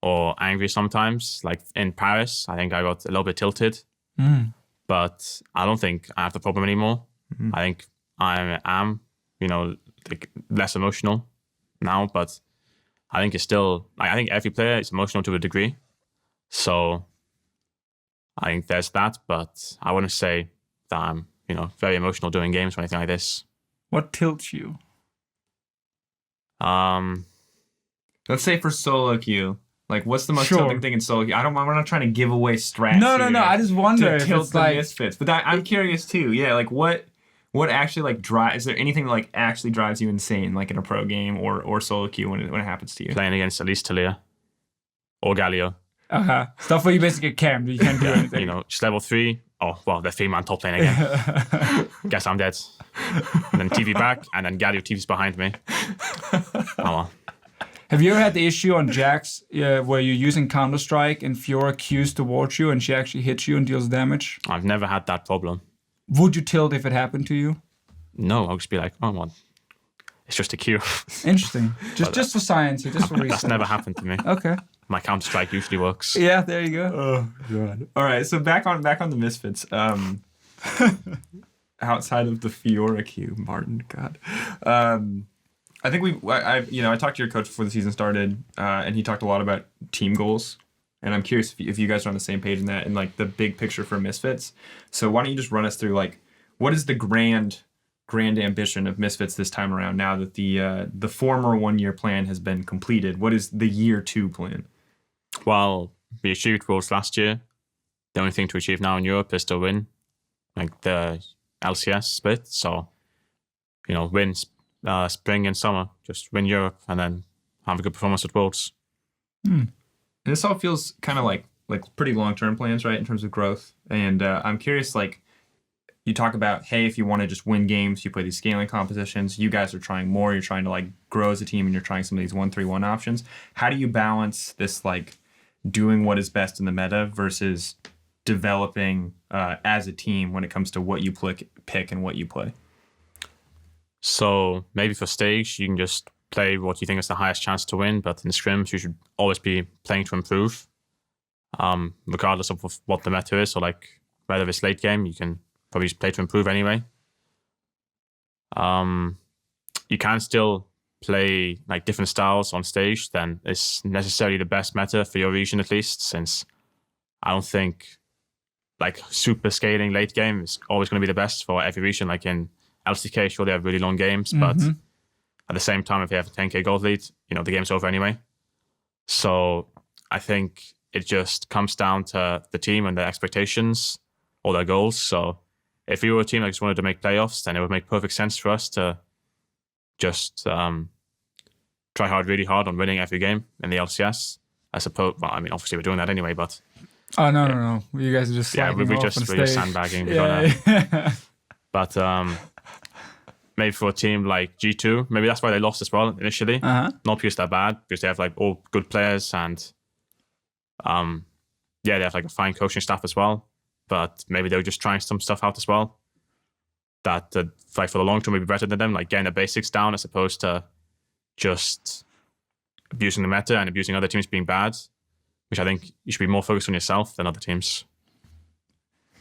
B: or angry sometimes. Like in Paris, I think I got a little bit tilted. But I don't think I have the problem anymore. I think I am, like less emotional now, but I think it's still, I think every player is emotional to a degree. So I think there's that, but I wouldn't say that I'm, very emotional doing games or anything like this.
C: What tilts you?
A: Let's say for solo queue. Like, what's the most
C: Sure.
A: tilting thing in solo queue? I'm not trying to give away strats.
C: No.
A: here
C: I just wonder
A: to
C: if
A: tilt
C: it's
A: the
C: like
A: Misfits. But I'm curious too. Yeah, like what actually like drives? Is there anything that like actually drives you insane, like in a pro game or solo queue when it happens to you?
B: Playing against at least Talia or Galio.
C: Stuff where you basically get camped. You can't do anything.
B: Just level 3. Oh, well, they're 3-man top lane again. Guess I'm dead. And then TV back, and then Galio TV's behind me. Oh, well.
C: Have you ever had the issue on Jax where you're using Counter-Strike and Fiora Qs towards you and she actually hits you and deals damage?
B: I've never had that problem.
C: Would you tilt if it happened to you?
B: No, I'll just be like, oh, well, it's just a Q.
C: Interesting. Just for science, just for research.
B: That's never happened to me.
C: Okay.
B: My Counter-Strike usually works.
C: Yeah, there you go.
A: Oh god. All right, so back on the Misfits. Outside of the Fiora queue, Martin. God. I think I talked to your coach before the season started, and he talked a lot about team goals. And I'm curious if you guys are on the same page in that, and like the big picture for Misfits. So why don't you just run us through like what is the grand ambition of Misfits this time around? Now that the former 1-year plan has been completed, what is the year 2 plan?
B: Well, we achieved goals last year. The only thing to achieve now in Europe is to win, like the LCS split. So, win spring and summer, just win Europe, and then have a good performance at Worlds.
A: And this all feels kind of like pretty long-term plans, right, in terms of growth. And I'm curious, like, you talk about, hey, if you want to just win games, you play these scaling competitions. You guys are trying more. You're trying to like grow as a team, and you're trying some of these 1-3-1 options. How do you balance this like doing what is best in the meta versus developing as a team when it comes to what you pick and what you play?
B: So maybe for stage, you can just play what you think is the highest chance to win, but in scrims, you should always be playing to improve, regardless of what the meta is. So like whether it's late game, you can probably just play to improve anyway. You can still play like different styles on stage than is necessarily the best meta for your region, at least, since I don't think like super scaling late game is always going to be the best for every region. Like in LCK, sure, they have really long games, but at the same time, if you have a 10k gold lead, the game's over anyway. So I think it just comes down to the team and their expectations or their goals. So if we were a team that just wanted to make playoffs, then it would make perfect sense for us to just try really hard on winning every game in the LCS. I suppose, well, I mean, obviously we're doing that anyway, but...
C: Oh, no. You guys are just
B: we're just sandbagging.
C: Yeah.
B: But maybe for a team like G2, maybe that's why they lost as well initially. Not because they're bad, because they have like all good players and they have like a fine coaching staff as well. But maybe they were just trying some stuff out as well. that like for the long term would be better than them, like getting the basics down as opposed to just abusing the meta and abusing other teams being bad, which I think you should be more focused on yourself than other teams.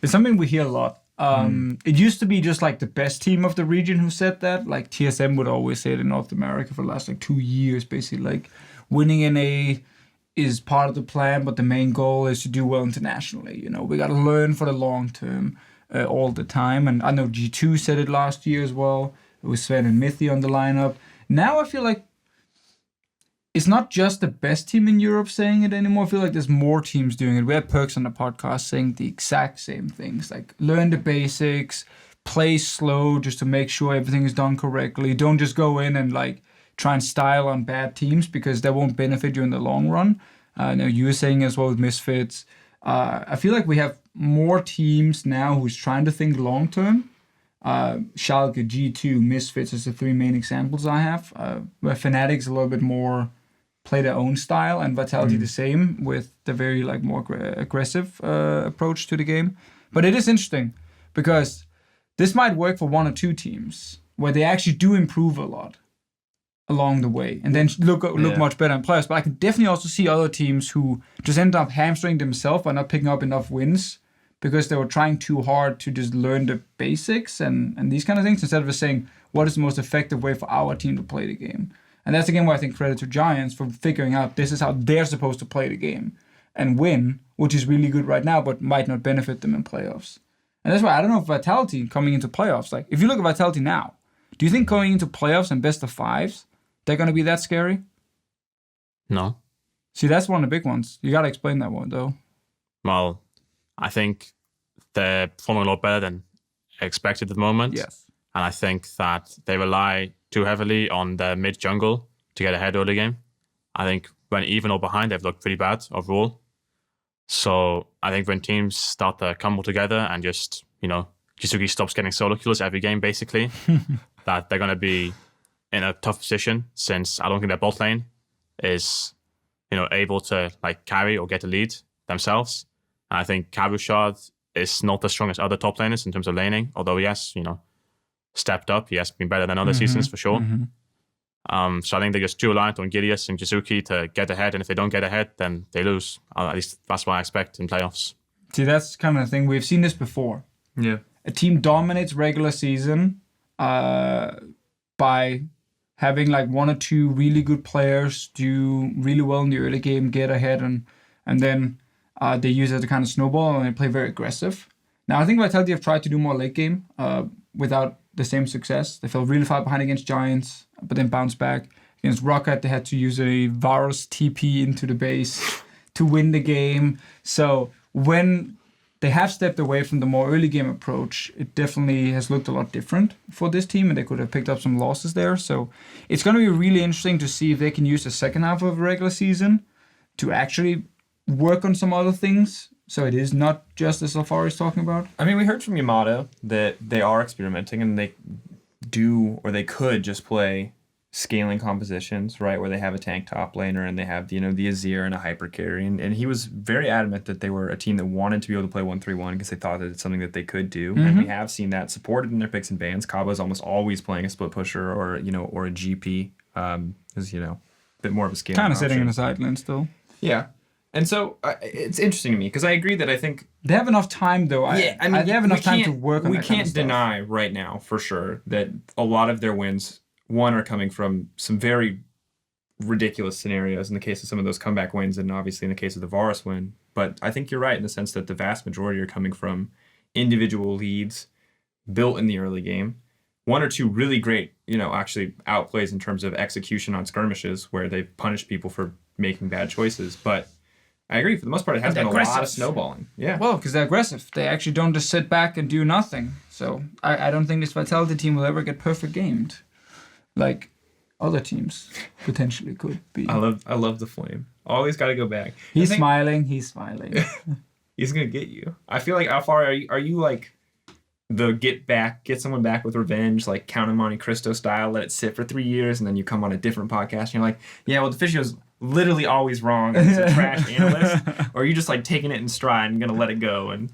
C: It's something we hear a lot. It used to be just like the best team of the region who said that. Like TSM would always say it in North America for the last like 2 years, basically. Like winning NA is part of the plan, but the main goal is to do well internationally. You know, we got to learn for the long term all the time. And I know G2 said it last year as well. It was Sven and Mithy on the lineup. Now I feel like it's not just the best team in Europe saying it anymore. I feel like there's more teams doing it. We had Perks on the podcast saying the exact same things, like learn the basics, play slow just to make sure everything is done correctly. Don't just go in and like try and style on bad teams because that won't benefit you in the long run. I know you were saying as well with Misfits. I feel like we have more teams now who's trying to think long term. Schalke, G2, Misfits is the 3 main examples I have. Where Fnatic's a little bit more play their own style, and Vitality the same with the very like more aggressive approach to the game. But it is interesting because this might work for 1 or 2 teams where they actually do improve a lot along the way and then look much better in players. But I can definitely also see other teams who just end up hamstring themselves by not picking up enough wins because they were trying too hard to just learn the basics and these kind of things instead of just saying what is the most effective way for our team to play the game. And that's again why I think credit to Giants for figuring out this is how they're supposed to play the game and win, which is really good right now, but might not benefit them in playoffs. And that's why I don't know if Vitality coming into playoffs, like if you look at Vitality now, do you think going into playoffs and best of 5s, they're going to be that scary?
B: No.
C: See, that's one of the big ones. You got to explain that one though.
B: Well, I think they're performing a lot better than expected at the moment.
C: Yes.
B: And I think that they rely too heavily on their mid jungle to get ahead early game. I think when even or behind, they've looked pretty bad overall. So I think when teams start to come all together and just, Jisugi stops getting solo kills every game, basically, that they're going to be in a tough position since I don't think their bot lane is, able to like carry or get a lead themselves. And I think Karushard is not as strong as other top laners in terms of laning, although yes, stepped up. He has been better than other seasons for sure. So I think they're just too reliant on Gideus and Jizuki to get ahead. And if they don't get ahead, then they lose. At least that's what I expect in playoffs.
C: See, that's kind of the thing. We've seen this before.
A: Yeah.
C: A team dominates regular season by having like 1 or 2 really good players do really well in the early game, get ahead, and then they use it as a kind of snowball and they play very aggressive. Now, I think Vitality have tried to do more late game without the same success. They fell really far behind against Giants, but then bounced back. Against Rocket, they had to use a Varus TP into the base to win the game. So when they have stepped away from the more early game approach, it definitely has looked a lot different for this team, and they could have picked up some losses there. So it's going to be really interesting to see if they can use the second half of the regular season to actually work on some other things. So it is not just as Alphari is talking about.
A: I mean, we heard from Yamato that they are experimenting and they do, or they could just play scaling compositions, right? Where they have a tank top laner and they have, the Azir and a hyper carry. And he was very adamant that they were a team that wanted to be able to play 1-3-1 because they thought that it's something that they could do. And we have seen that supported in their picks and bans. Kaba is almost always playing a split pusher or a GP. Is, a bit more of a scaling
C: kind of
A: option.
C: sitting in the sideline still.
A: Yeah. And so it's interesting to me because I agree that I think
C: they have enough time though. They have enough time to work on that kind of stuff.
A: We can't deny right now for sure that a lot of their wins, one, are coming from some very ridiculous scenarios in the case of some of those comeback wins and obviously in the case of the Varus win. But I think you're right in the sense that the vast majority are coming from individual leads built in the early game. 1 or 2 really great, actually outplays in terms of execution on skirmishes where they punish people for making bad choices. But I agree. For the most part, it has been a lot of snowballing. Yeah.
C: Well, because they're aggressive. They actually don't just sit back and do nothing. So I don't think this Vitality team will ever get perfect gamed, like other teams potentially could be.
A: I love the flame. Always got to go back.
C: He's smiling. He's smiling.
A: He's gonna get you. I feel like Alphari, are you like the get someone back with revenge, like Count of Monte Cristo style, let it sit for 3 years, and then you come on a different podcast and you're like, yeah, well, Deficio's literally always wrong and he's a trash analyst, or are you just like taking it in stride and gonna let it go? And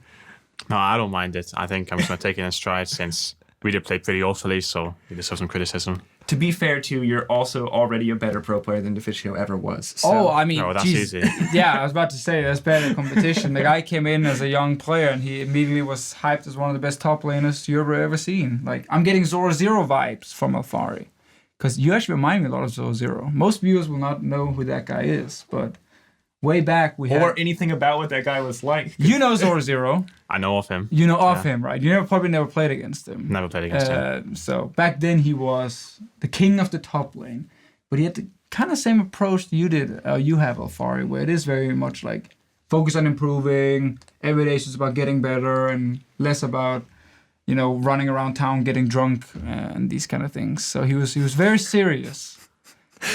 B: no, I don't mind it. I think I'm just gonna take it in stride since we did play pretty awfully, so he deserves some criticism.
A: To be fair, too, you're also already a better pro player than Deficio ever was. So.
C: Oh, I mean,
B: that's
C: geez.
B: easy.
C: Yeah, I was about to say, that's better competition. The guy came in as a young player, and he immediately was hyped as one of the best top laners you've ever seen. Like, I'm getting Zoro Zero vibes from Alphari. Because you actually remind me a lot of Zoro Zero. Most viewers will not know who that guy is, but way back we had...
A: Or anything about what that guy was like.
C: You know Zoro Zero.
B: I know of him.
C: You know of him, right? You probably never played against him.
B: Never played against him.
C: So back then he was the king of the top lane, but he had the kind of same approach you did. You have Alphari, where it is very much like focus on improving. Every day is just about getting better and less about running around town getting drunk and these kind of things. So he was very serious.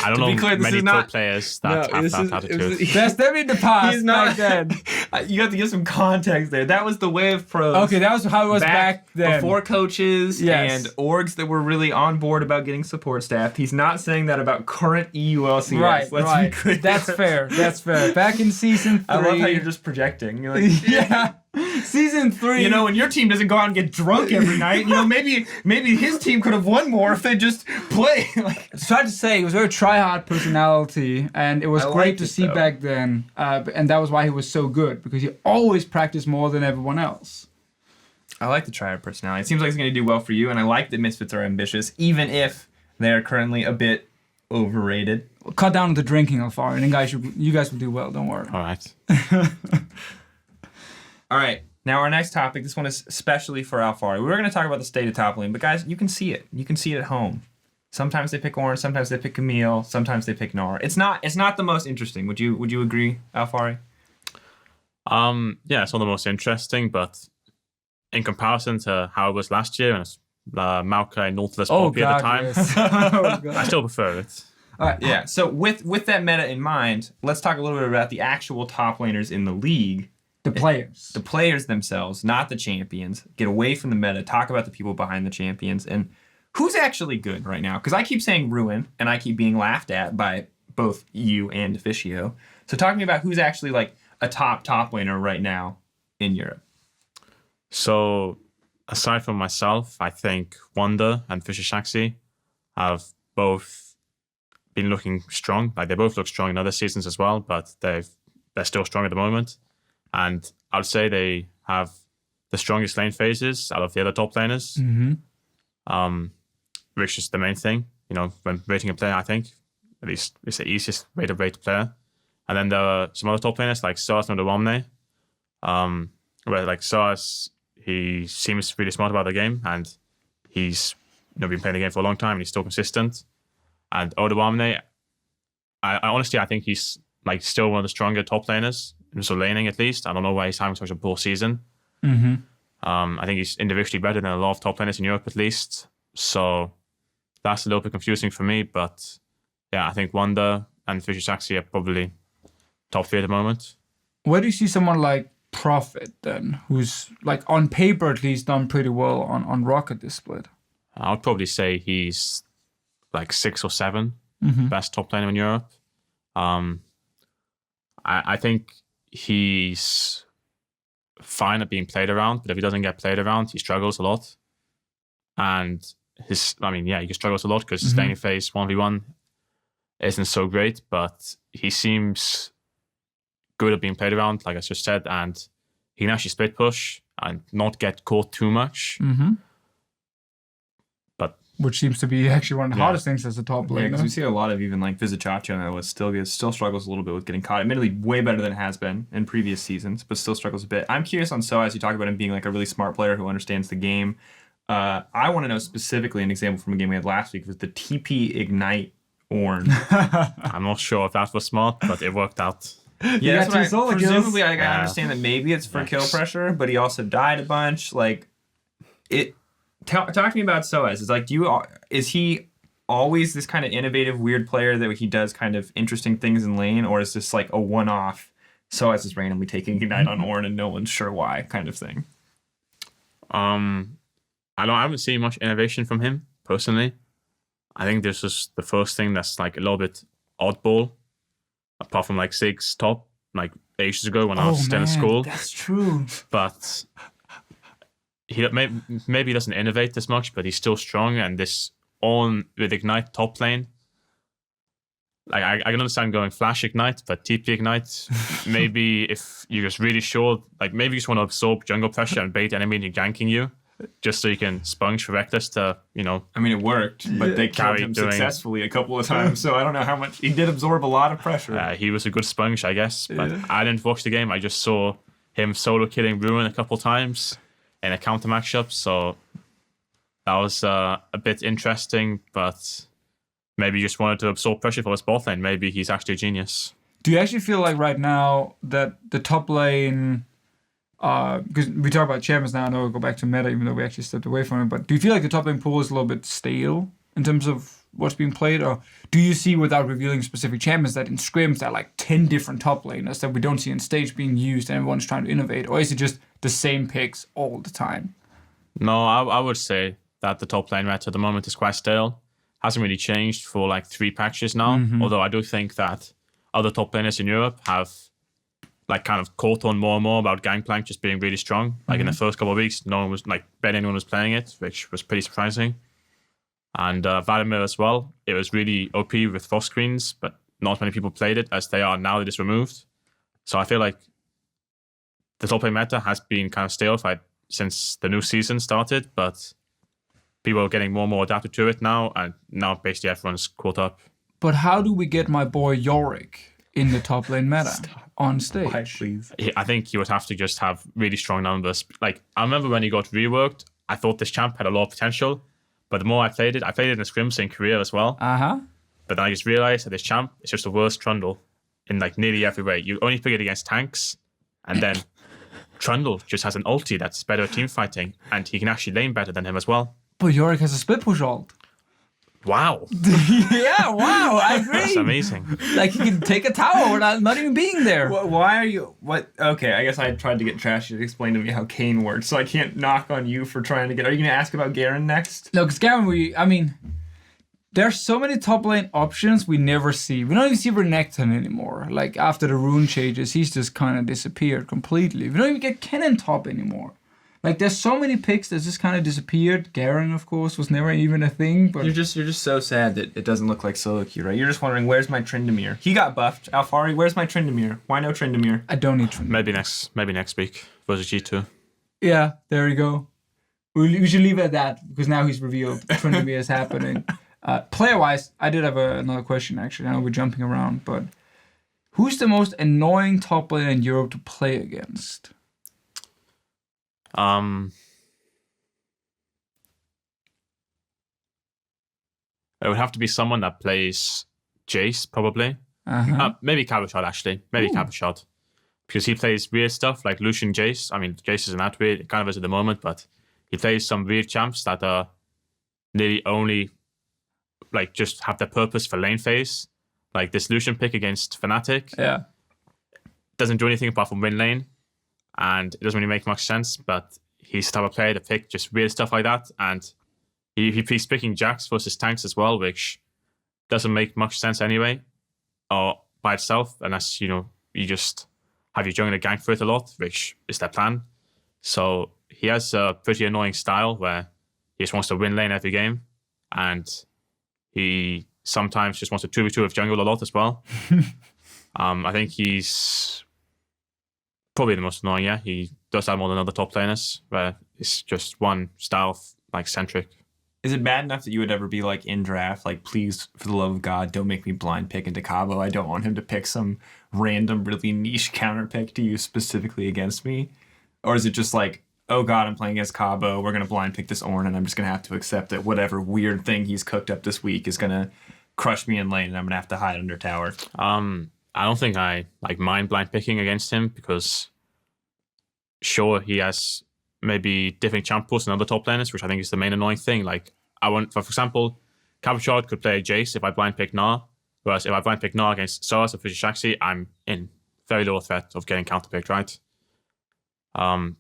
B: I don't know many pro players that have that attitude.
C: There's definitely the past.
A: He's not.
C: Back then.
A: You have to give some context there. That was the way of pros.
C: Okay, that was how it was back then.
A: Before coaches
C: Yes.
A: and orgs that were really on board about getting support staff. He's not saying that about current EULCS.
C: Right,
A: Let's be clear.
C: That's fair. That's fair. Back in season 3.
A: I love how you're just projecting. You're like,
C: yeah. Season 3.
A: And your team doesn't go out and get drunk every night. Maybe his team could have won more if they just play.
C: I was trying to say, he was a very try-hard personality, and it was great to see back then. And that was why he was so good, because he always practiced more than everyone else.
A: I like the try-hard personality. It seems like it's going to do well for you, and I like that Misfits are ambitious, even if they're currently a bit overrated.
C: Cut down on the drinking, Alphari, and you guys will do well. Don't worry.
B: All right.
A: All right, now our next topic, this one is especially for Alphari. We were going to talk about the state of top lane, but guys, you can see it. You can see it at home. Sometimes they pick Orange, sometimes they pick Camille, sometimes they pick Nora. It's not the most interesting. Would you agree, Alphari?
B: Yeah, it's not the most interesting, but in comparison to how it was last year, and it's Maokai Nautilus Poppy at the time,
C: yes.
B: I still prefer it.
A: All right, yeah, so with that meta in mind, let's talk a little bit about the actual top laners in the league.
C: The players.
A: The players themselves, not the champions. Get away from the meta. Talk about the people behind the champions. And who's actually good right now? Because I keep saying Ruin, and I keep being laughed at by both you and Deficio. So talk to me about who's actually like a top laner right now in Europe.
B: So aside from myself, I think Wonder and Fisher Shaxi have both been looking strong. Like they both look strong in other seasons as well, but they're still strong at the moment. And I'd say they have the strongest lane phases out of the other top laners, which is the main thing. When rating a player, I think at least it's the easiest way to rate a player. And then there are some other top laners like Soas and Odawamne, where like Soas, he seems really smart about the game, and he's been playing the game for a long time and he's still consistent. And Odawamne, I honestly think he's like still one of the stronger top laners. So laning at least. I don't know why he's having such a poor season. I think he's individually better than a lot of top laners in Europe at least. So that's a little bit confusing for me. But yeah, I think Wonder and Fisher Shaxi are probably top 3 at the moment.
C: Where do you see someone like Prophet then, who's like on paper at least done pretty well on Rocket this split?
B: I would probably say he's like 6 or 7 best top laner in Europe. I think he's fine at being played around, but if he doesn't get played around, he struggles a lot. And he struggles a lot because his laning phase 1v1 isn't so great, but he seems good at being played around, like I just said, and he can actually split push and not get caught too much.
C: Which seems to be actually one of the hardest things as a top laner.
A: Because we see a lot of even like Vizichacho that still struggles a little bit with getting caught. Admittedly, way better than it has been in previous seasons, but still struggles a bit. I'm curious on Soas. You talk about him being like a really smart player who understands the game. I want to know specifically an example from a game we had last week was the TP Ignite Ornn.
B: I'm not sure if that was smart, but it worked out.
A: Yeah, that's what presumably I understand that maybe it's for kill pressure, but he also died a bunch. Like it. Talk to me about Soas. It's like, is he always this kind of innovative, weird player that he does kind of interesting things in lane, or is this like a one-off? Soas is randomly taking Ignite on Ornn and no one's sure why, kind of thing.
B: I haven't seen much innovation from him personally. I think this is the first thing that's like a little bit oddball, apart from like Sig's top, like ages ago when I was still in school.
C: That's true.
B: But he maybe doesn't innovate as much, but he's still strong. And this on with Ignite top lane, like I can understand going Flash Ignite, but TP Ignite, maybe if you're just really sure, like maybe you just want to absorb jungle pressure and bait enemy into ganking you, just so you can sponge for Reckless to,
A: I mean, it worked, but they killed him successfully a couple of times, so I don't know how much. He did absorb a lot of pressure.
B: He was a good sponge, I guess, but I didn't watch the game. I just saw him solo killing Ruin a couple of times in a counter matchup, so that was a bit interesting, but maybe he just wanted to absorb pressure for his bot lane. Maybe he's actually a genius.
C: Do you actually feel like right now that the top lane... because we talk about champions now, I know we'll go back to meta, even though we actually stepped away from it. But do you feel like the top lane pool is a little bit stale in terms of what's being played? Or do you see, without revealing specific champions, that in scrims there are like 10 different top laners that we don't see on stage being used and everyone's trying to innovate? Or is it just the same picks all the time?
B: No, I would say that the top lane meta at the moment is quite stale. Hasn't really changed for like 3 patches now. Mm-hmm. Although I do think that other top laners in Europe have like kind of caught on more and more about Gangplank just being really strong. Like in the first couple of weeks, no one was like barely anyone was playing it, which was pretty surprising. And Vladimir as well. It was really OP with frost screens, but not many people played it as they are now that it's removed. So I feel like the top lane meta has been kind of stalified since the new season started, but people are getting more and more adapted to it now, and now basically everyone's caught up.
C: But how do we get my boy Yorick in the top lane meta? On stage?
A: Why, please?
B: I think you would have to just have really strong numbers. Like, I remember when he got reworked, I thought this champ had a lot of potential, but the more I played it in the scrims in Korea as well.
C: Uh-huh.
B: But then I just realized that this champ is just the worst Trundle in like nearly every way. You only pick it against tanks, and then Trundle just has an ulti that's better at team fighting, and he can actually lane better than him as well.
C: But Yorick has a split push ult.
B: Wow.
C: Yeah, wow, I agree.
B: That's amazing.
C: Like, he can take a tower without not even being there.
A: Why are you... What? Okay, I guess I tried to get Trashy to explain to me how Kane works, so I can't knock on you for trying to get... Are you going to ask about Garen next?
C: No, because Garen, there's so many top lane options we never see. We don't even see Renekton anymore. Like, after the rune changes, he's just kind of disappeared completely. We don't even get Kennen top anymore. Like, there's so many picks that just kind of disappeared. Garen, of course, was never even a thing. But
A: you're just so sad that it doesn't look like solo queue, right? You're just wondering, where's my Tryndamere? He got buffed. Alphari, where's my Tryndamere? Why no Tryndamere?
C: I don't need Tryndamere.
B: Maybe next week versus G2.
C: Yeah, there you go. We should leave it at that, because now he's revealed Tryndamere is happening. Player-wise, I did have another question, actually. I know we're jumping around, but who's the most annoying top laner in Europe to play against?
B: It would have to be someone that plays Jace, probably. Maybe Cabochard, actually. Cabochard. Because he plays weird stuff like Lucian Jace. I mean, Jace isn't that weird. It kind of is at the moment, but he plays some weird champs that are nearly only like just have their purpose for lane phase. Like this Lucian pick against Fnatic.
C: Yeah.
B: Doesn't do anything apart from win lane. And it doesn't really make much sense, but he's the type of player to pick just weird stuff like that. And he's picking Jax versus tanks as well, which doesn't make much sense anyway, or by itself, unless, you just have your jungler gank for it a lot, which is their plan. So he has a pretty annoying style where he just wants to win lane every game, and he sometimes just wants to 2v2 with jungle a lot as well. I think he's probably the most annoying, yeah. He does that more than other top laners, where it's just one style, like, centric.
A: Is it bad enough that you would ever be like in draft, like, please, for the love of God, don't make me blind pick into Cabo. I don't want him to pick some random, really niche counter pick to use specifically against me? Or is it just like, oh God, I'm playing against Cabo, we're going to blind pick this Ornn, and I'm just going to have to accept that whatever weird thing he's cooked up this week is going to crush me in lane, and I'm going to have to hide under tower?
B: I don't think I mind blind picking against him, because sure, he has maybe different champ pools than other top laners, which I think is the main annoying thing. Like, for example, Cabochard could play Jace if I blind pick Gnar, whereas if I blind pick Gnar against Soras or Fisher-Shaxi, I'm in very little threat of getting counterpicked, right?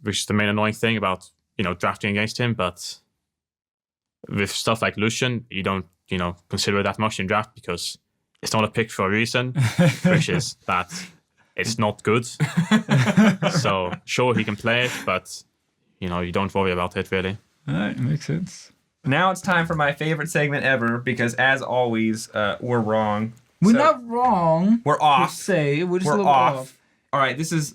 B: Which is the main annoying thing about, drafting against him. But with stuff like Lucian, you don't, consider it that much in draft, because it's not a pick for a reason, which is that it's not good. So sure, he can play it, but you don't worry about it really.
C: All right, makes sense.
A: Now it's time for my favorite segment ever because, as always, we're wrong.
C: We're not wrong.
A: We're off.
C: We're just
A: we're
C: a little off.
A: All right, this is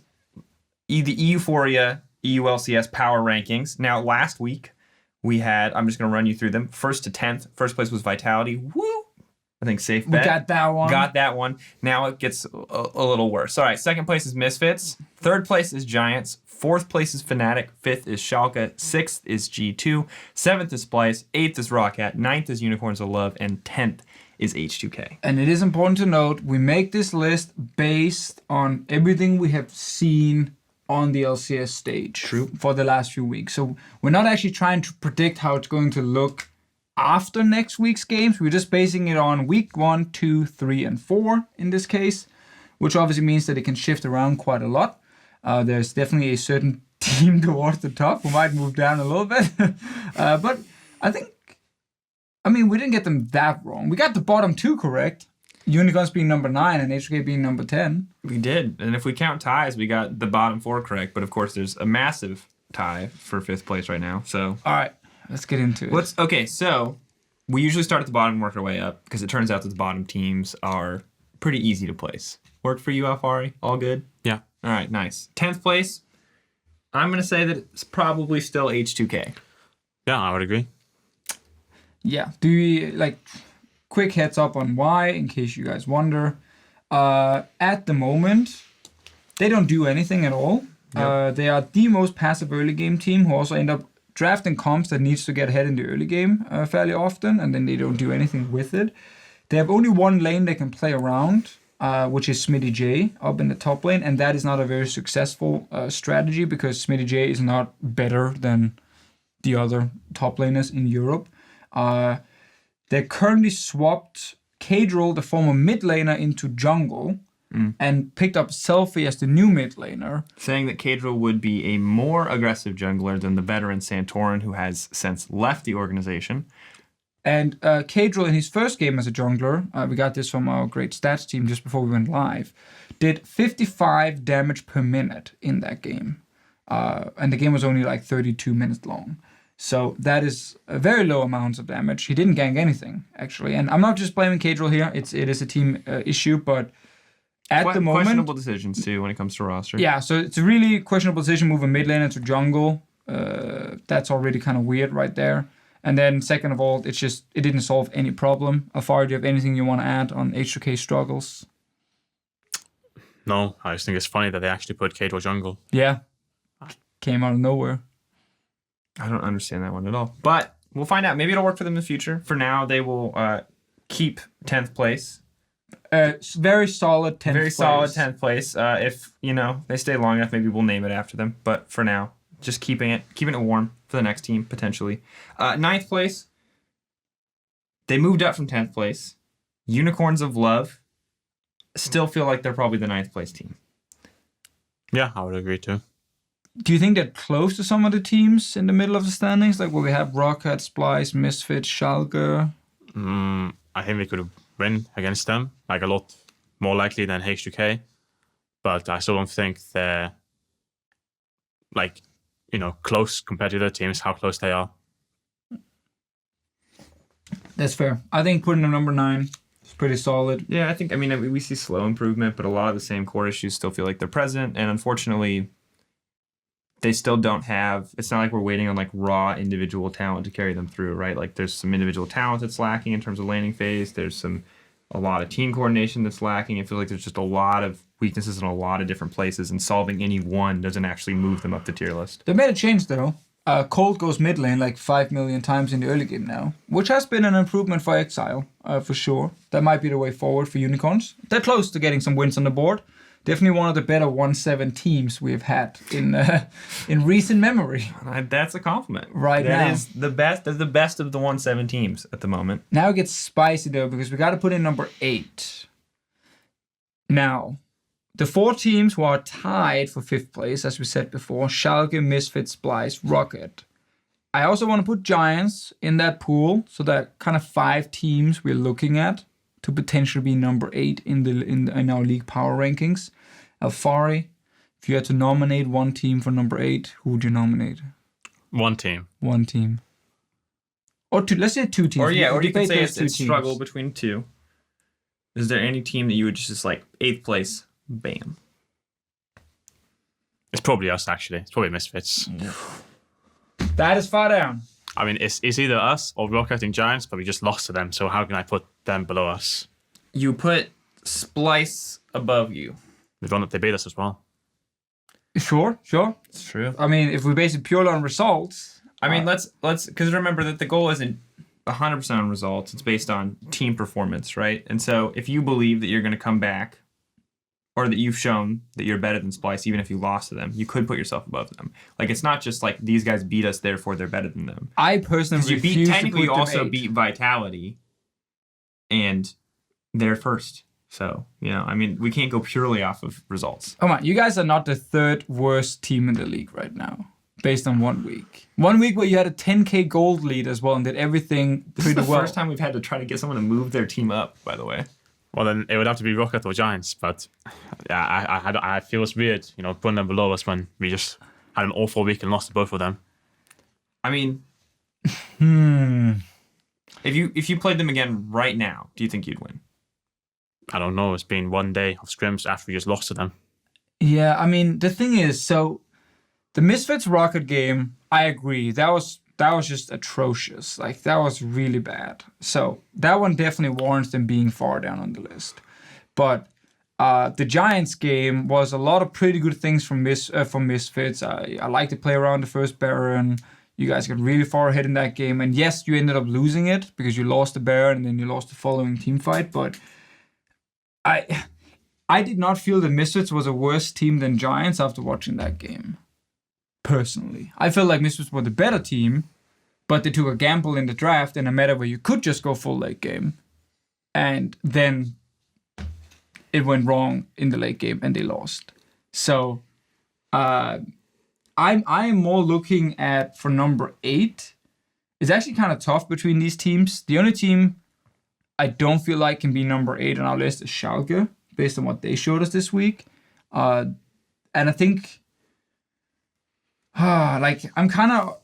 A: the EUphoria LCS Power Rankings. Now, last week we had, I'm just going to run you through them. 1st to 10th. First place was Vitality. Woo! I think safe bet.
C: We got that one.
A: Now it gets a little worse. All right, 2nd place is Misfits. 3rd place is Giants. 4th place is Fnatic. 5th is Schalke. 6th is G2. 7th is Splice. 8th is Rocket. 9th is Unicorns of Love. And 10th is H2K.
C: And it is important to note, we make this list based on everything we have seen on the LCS stage.
A: True.
C: For the last few weeks. So we're not actually trying to predict how it's going to look after next week's games. We're just basing it on week 1, 2, 3, and 4 in this case, which obviously means that it can shift around quite a lot. There's definitely a certain team towards the top who might move down a little bit. But we didn't get them that wrong. We got the bottom 2 correct. Unicorns being number 9 and HK being number 10.
A: We did. And if we count ties, we got the bottom 4 correct. But of course, there's a massive tie for 5th place right now. So,
C: all right, let's get into it.
A: Okay, so we usually start at the bottom and work our way up because it turns out that the bottom teams are pretty easy to place. Worked for you, Alphari? All good?
B: Yeah.
A: All right, nice. 10th place, I'm going to say that it's probably still H2K.
B: Yeah, I would agree.
C: Yeah. Do you, quick heads up on why, in case you guys wonder. At the moment, they don't do anything at all. Yep. They are the most passive early game team who also end up drafting comps that needs to get ahead in the early game fairly often, and then they don't do anything with it. They have only one lane they can play around, which is Smitty J up in the top lane, and that is not a very successful strategy because Smitty J is not better than the other top laners in Europe. They currently swapped Kadril, the former mid laner, into jungle and picked up Selfie as the new mid laner.
A: Saying that Kadril would be a more aggressive jungler than the veteran Santorin, who has since left the organization.
C: And Kadril, in his first game as a jungler, we got this from our great stats team just before we went live, did 55 damage per minute in that game. And the game was only 32 minutes long. So that is a very low amounts of damage. He didn't gank anything, actually. And I'm not just blaming Kadril here. It is a team issue, but at the moment...
A: Questionable decisions, too, when it comes to roster.
C: Yeah, so it's a really questionable decision moving mid laner to jungle. That's already kind of weird right there. And then second of all, it didn't solve any problem. Alphari, do you have anything you want to add on H2K struggles?
B: No, I just think it's funny that they actually put Kadril jungle.
C: Yeah. Came out of nowhere.
A: I don't understand that one at all. But we'll find out. Maybe it'll work for them in the future. For now, they will keep 10th place.
C: Very solid 10th place.
A: Very solid 10th place. If, they stay long enough, maybe we'll name it after them. But for now, just keeping it warm for the next team, potentially. 9th place. They moved up from 10th place. Unicorns of Love still feel like they're probably the 9th place team.
B: Yeah, I would agree too.
C: Do you think they're close to some of the teams in the middle of the standings? Like where we have Rocket, Splice, Misfits, Schalke?
B: I think we could win against them, a lot more likely than H2K. But I still don't think they're, close compared to their teams, how close they are.
C: That's fair. I think putting them number 9 is pretty solid.
A: Yeah, we see slow improvement, but a lot of the same core issues still feel like they're present. And unfortunately, they still don't have, it's not like we're waiting on raw individual talent to carry them through, right? There's some individual talent that's lacking in terms of laning phase. There's a lot of team coordination that's lacking. It feels like there's just a lot of weaknesses in a lot of different places, and solving any one doesn't actually move them up the tier list.
C: They made a change though. Cold goes mid lane 5 million times in the early game now, which has been an improvement for Exile, for sure. That might be the way forward for Unicorns. They're close to getting some wins on the board. Definitely one of the better 1-7 teams we've had in recent memory.
A: That's a compliment.
C: Now.
A: That is the best. That's the best of the 1-7 teams at the moment.
C: Now it gets spicy though, because we got to put in number 8. Now, the 4 teams who are tied for 5th place, as we said before, Schalke, Misfits, Splice, Rocket. I also want to put Giants in that pool, so that kind of 5 teams we're looking at to potentially be number 8 in our league power rankings. Alphari, if you had to nominate one team for number 8, who would you nominate?
B: One team.
C: One team. Or two. Let's say two teams.
A: Or you
C: debate
A: can say
C: those
A: it's struggle between two. Is there any team that you would just like 8th place? Bam.
B: It's probably us, actually. It's probably Misfits.
C: That is far down.
B: I mean, it's either us or Rocket and Giants, but we just lost to them, so how can I put them below us?
A: You put Splice above you.
B: They beat us as well.
C: Sure.
A: It's true.
C: I mean, if we base it purely on results...
A: I mean, let's because remember that the goal isn't 100% on results. It's based on team performance, right? And so if you believe that you're going to come back or that you've shown that you're better than Splice, even if you lost to them, you could put yourself above them. Like, it's not just like these guys beat us, therefore they're better than them.
C: I personally
A: you also beat Vitality and they're first. So, I mean, we can't go purely off of results.
C: Come on, you guys are not the third worst team in the league right now, based on 1 week. 1 week where you had a 10k gold lead as well and did everything pretty well.
A: This is the first time we've had to try to get someone to move their team up, by the way.
B: Well, then it would have to be Rocket or Giants, but yeah, I feel it's weird, putting them below us when we just had an awful week and lost to both of them.
A: I mean, if you played them again right now, do you think you'd win?
B: I don't know. It's been 1 day of scrims after we just lost to them.
C: Yeah, I mean, the thing is, so the Misfits Rocket game, I agree. That was just atrocious. Like, that was really bad. So that one definitely warrants them being far down on the list. But the Giants game was a lot of pretty good things from Misfits. I like to play around the first Baron. You guys got really far ahead in that game. And yes, you ended up losing it because you lost the Baron and then you lost the following team fight. But I did not feel the Misfits was a worse team than Giants after watching that game. Personally, I felt like Misfits were the better team, but they took a gamble in the draft in a meta where you could just go full late game, and then it went wrong in the late game and they lost. So, I am more looking at for number 8. It's actually kind of tough between these teams. The only team I don't feel like can be number 8 on our list is Schalke, based on what they showed us this week, and I think. I'm kind of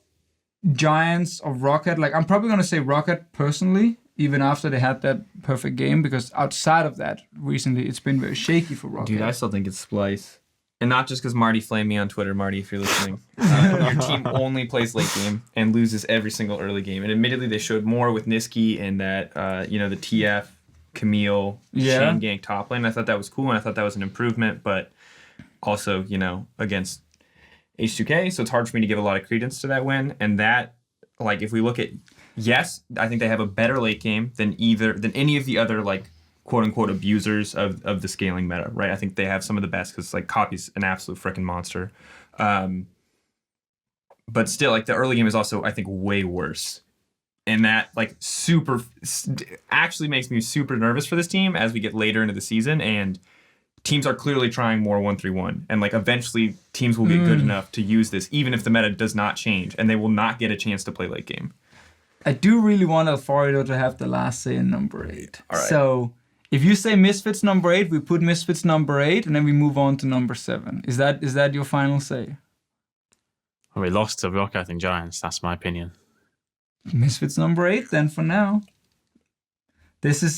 C: Giants or Rocket. Like, I'm probably going to say Rocket personally, even after they had that perfect game, because outside of that, recently, it's been very shaky for Rocket.
A: Dude, I still think it's Splice. And not just because Marty flamed me on Twitter. Marty, if you're listening. Your team only plays late game and loses every single early game. And admittedly, they showed more with Niski and that, the TF, Camille, Shane Gang top lane. I thought that was cool, and I thought that was an improvement. But also, against H2K, so it's hard for me to give a lot of credence to that win. And that, like, if we look at, yes, I think they have a better late game than any of the other, like, quote unquote abusers of the scaling meta, right? I think they have some of the best because, like, Copy's an absolute freaking monster. But still, like, the early game is also, I think, way worse. And that, like, actually makes me super nervous for this team as we get later into the season. And teams are clearly trying more 1-3-1, and like eventually teams will get good enough to use this, even if the meta does not change, and they will not get a chance to play late game.
C: I do really want Alphari to have the last say in number 8.
A: All right.
C: So if you say Misfits number 8, we put Misfits number 8, and then we move on to number 7. Is that your final say?
B: Well, we lost to Rocket and Giants. That's my opinion.
C: Misfits number 8, then, for now. This is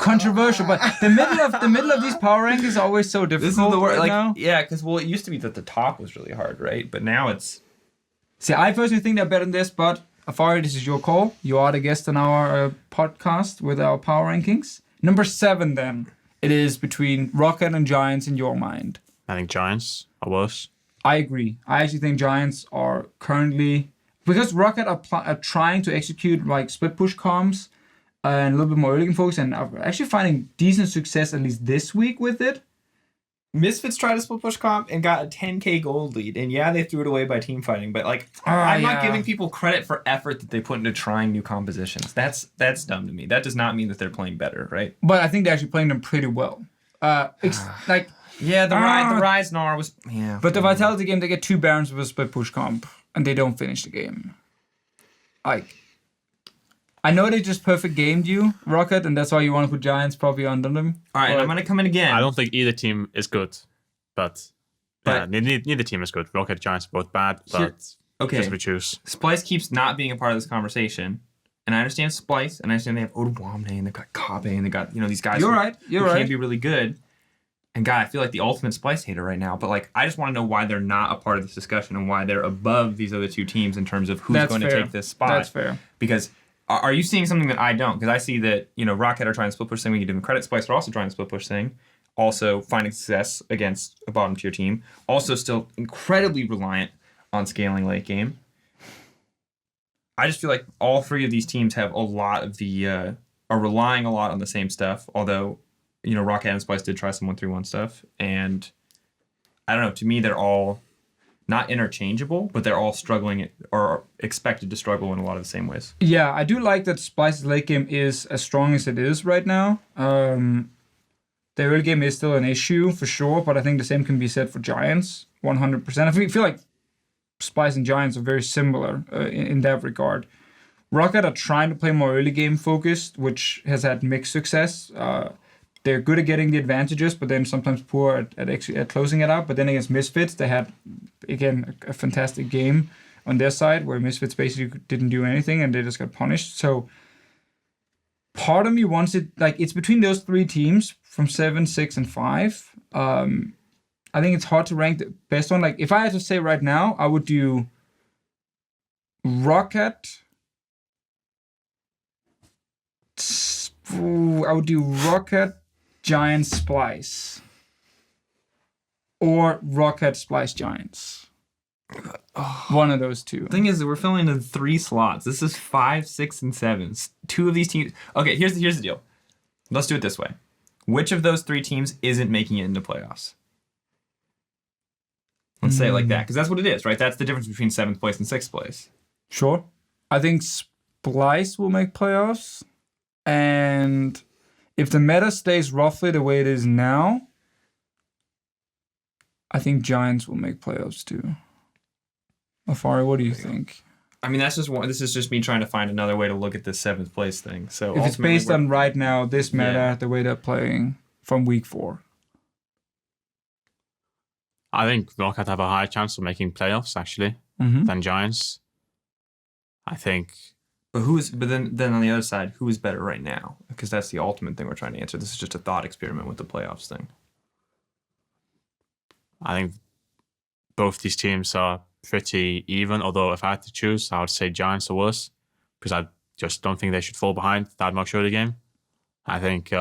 C: controversial, but the middle of these power rankings is always so difficult.
A: This is the word,
C: right now.
A: Yeah, because it used to be that the top was really hard, right? But now it's.
C: See, I personally think they're better than this, but Alphari, this is your call. You are the guest on our podcast with our power rankings. Number 7, then, it is between Rocket and Giants in your mind.
B: I think Giants are worse.
C: I agree. I actually think Giants are currently, because Rocket are trying to execute like split push comms. And a little bit more early game focus, and I'm actually finding decent success at least this week with it.
A: Misfits tried a split push comp and got a 10k gold lead, and yeah, they threw it away by team fighting. But like, I'm not giving people credit for effort that they put into trying new compositions. That's dumb to me. That does not mean that they're playing better, right?
C: But I think they're actually playing them pretty well. The
A: Rise Gnar was
C: But the Vitality game, they get 2 Barons with a split push comp, and they don't finish the game. Like. I know they just perfect gamed you, Rocket, and that's why you want to put Giants probably under them.
A: All right, and I'm going to come in again.
B: I don't think either team is good, but neither team is good. Rocket, Giants, both bad, but
A: Okay.
B: Just to choose.
A: Splice keeps not being a part of this conversation. And I understand Splice, and I understand they have Odawamne, and they've got Kabe, and they've got, these guys
C: who
A: can be really good. And God, I feel like the ultimate Splice hater right now. But like, I just want to know why they're not a part of this discussion and why they're above these other two teams in terms of who's going to take this spot.
C: That's fair.
A: Because are you seeing something that I don't? Because I see that, Rocket are trying to split push thing. We can give them credit. Splice are also trying to split push thing. Also finding success against a bottom tier team. Also still incredibly reliant on scaling late game. I just feel like all three of these teams have a lot of are relying a lot on the same stuff. Although, Rocket and Splice did try some 1-3-1 stuff. And I don't know, to me, they're all not interchangeable, but they're all struggling or expected to struggle in a lot of the same ways.
C: Yeah, I do like that Splice's late game is as strong as it is right now. The early game is still an issue for sure, but I think the same can be said for Giants, 100%. I feel like Splice and Giants are very similar in that regard. Rocket are trying to play more early game focused, which has had mixed success. They're good at getting the advantages, but then sometimes poor at closing it out. But then against Misfits, they had, again, a fantastic game on their side where Misfits basically didn't do anything and they just got punished. So part of me wants it, like, it's between those three teams from 7, 6, and 5. I think it's hard to rank the best one. Like, if I had to say right now, I would do Rocket. I would do Rocket, Giants, Splice. Or Rocket, Splice, Giants. One of those two.
A: The thing is that we're filling in 3 slots. This is 5, 6, and 7. 2 of these teams. Okay, here's the deal. Let's do it this way. Which of those 3 teams isn't making it into playoffs? Let's say it like that, because that's what it is, right? That's the difference between 7th place and 6th place.
C: Sure. I think Splice will make playoffs. And if the meta stays roughly the way it is now, I think Giants will make playoffs too. Alphari, what do you think?
A: I mean, this is just me trying to find another way to look at this 7th place thing. So
C: if it's based on right now, this meta, the way they're playing from week 4.
B: I think Rocket have a higher chance of making playoffs actually than Giants. I think.
A: But then on the other side, who is better right now? Because that's the ultimate thing we're trying to answer. This is just a thought experiment with the playoffs thing.
B: I think both these teams are pretty even. Although if I had to choose, I would say Giants are worse because I just don't think they should fall behind that much early game. I think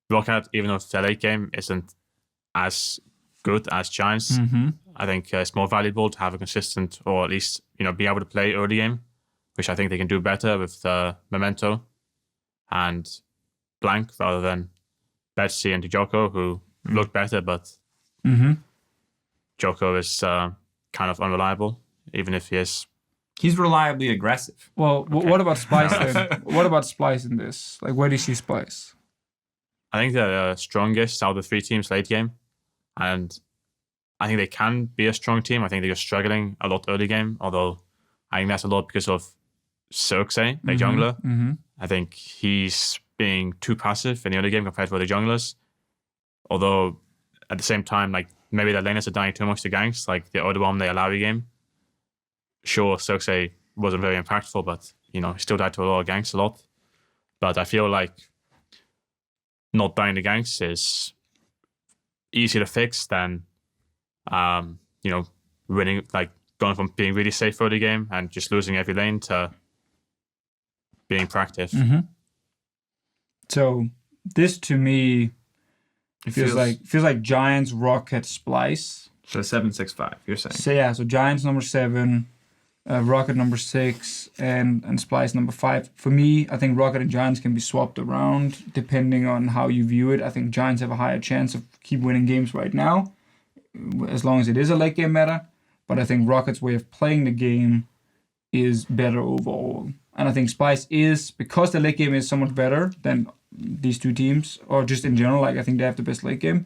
B: Rocket, even though their late game isn't as good as Giants, I think it's more valuable to have a consistent, or at least be able to play early game, which I think they can do better with Memento and Blank rather than Betsy and Joko, who look better, but Joko is kind of unreliable, even if he is.
A: He's reliably aggressive.
C: Well, what about Splice then? What about Splice in this? Like, where do you see Splice?
B: I think they're the strongest out of the 3 teams late game. And I think they can be a strong team. I think they're just struggling a lot early game, although I think that's a lot because of Circe, their jungler. I think he's being too passive in the early game compared to other junglers. Although, at the same time, like maybe the laners are dying too much to ganks, like the other one, the Alphari game. Sure, Circe wasn't very impactful, but, he still died to a lot of ganks a lot. But I feel like not dying to ganks is easier to fix than, winning, like going from being really safe early game and just losing every lane to being proactive.
C: So this to me feels like Giants, Rocket, Splice.
A: So 7, 6, 5. You're saying?
C: So Giants number 7, Rocket number 6, and Splice number 5. For me, I think Rocket and Giants can be swapped around depending on how you view it. I think Giants have a higher chance of keep winning games right now, as long as it is a late game meta. But I think Rocket's way of playing the game is better overall. And I think Splice is, because the late game is so much better than these two teams, or just in general, like I think they have the best late game.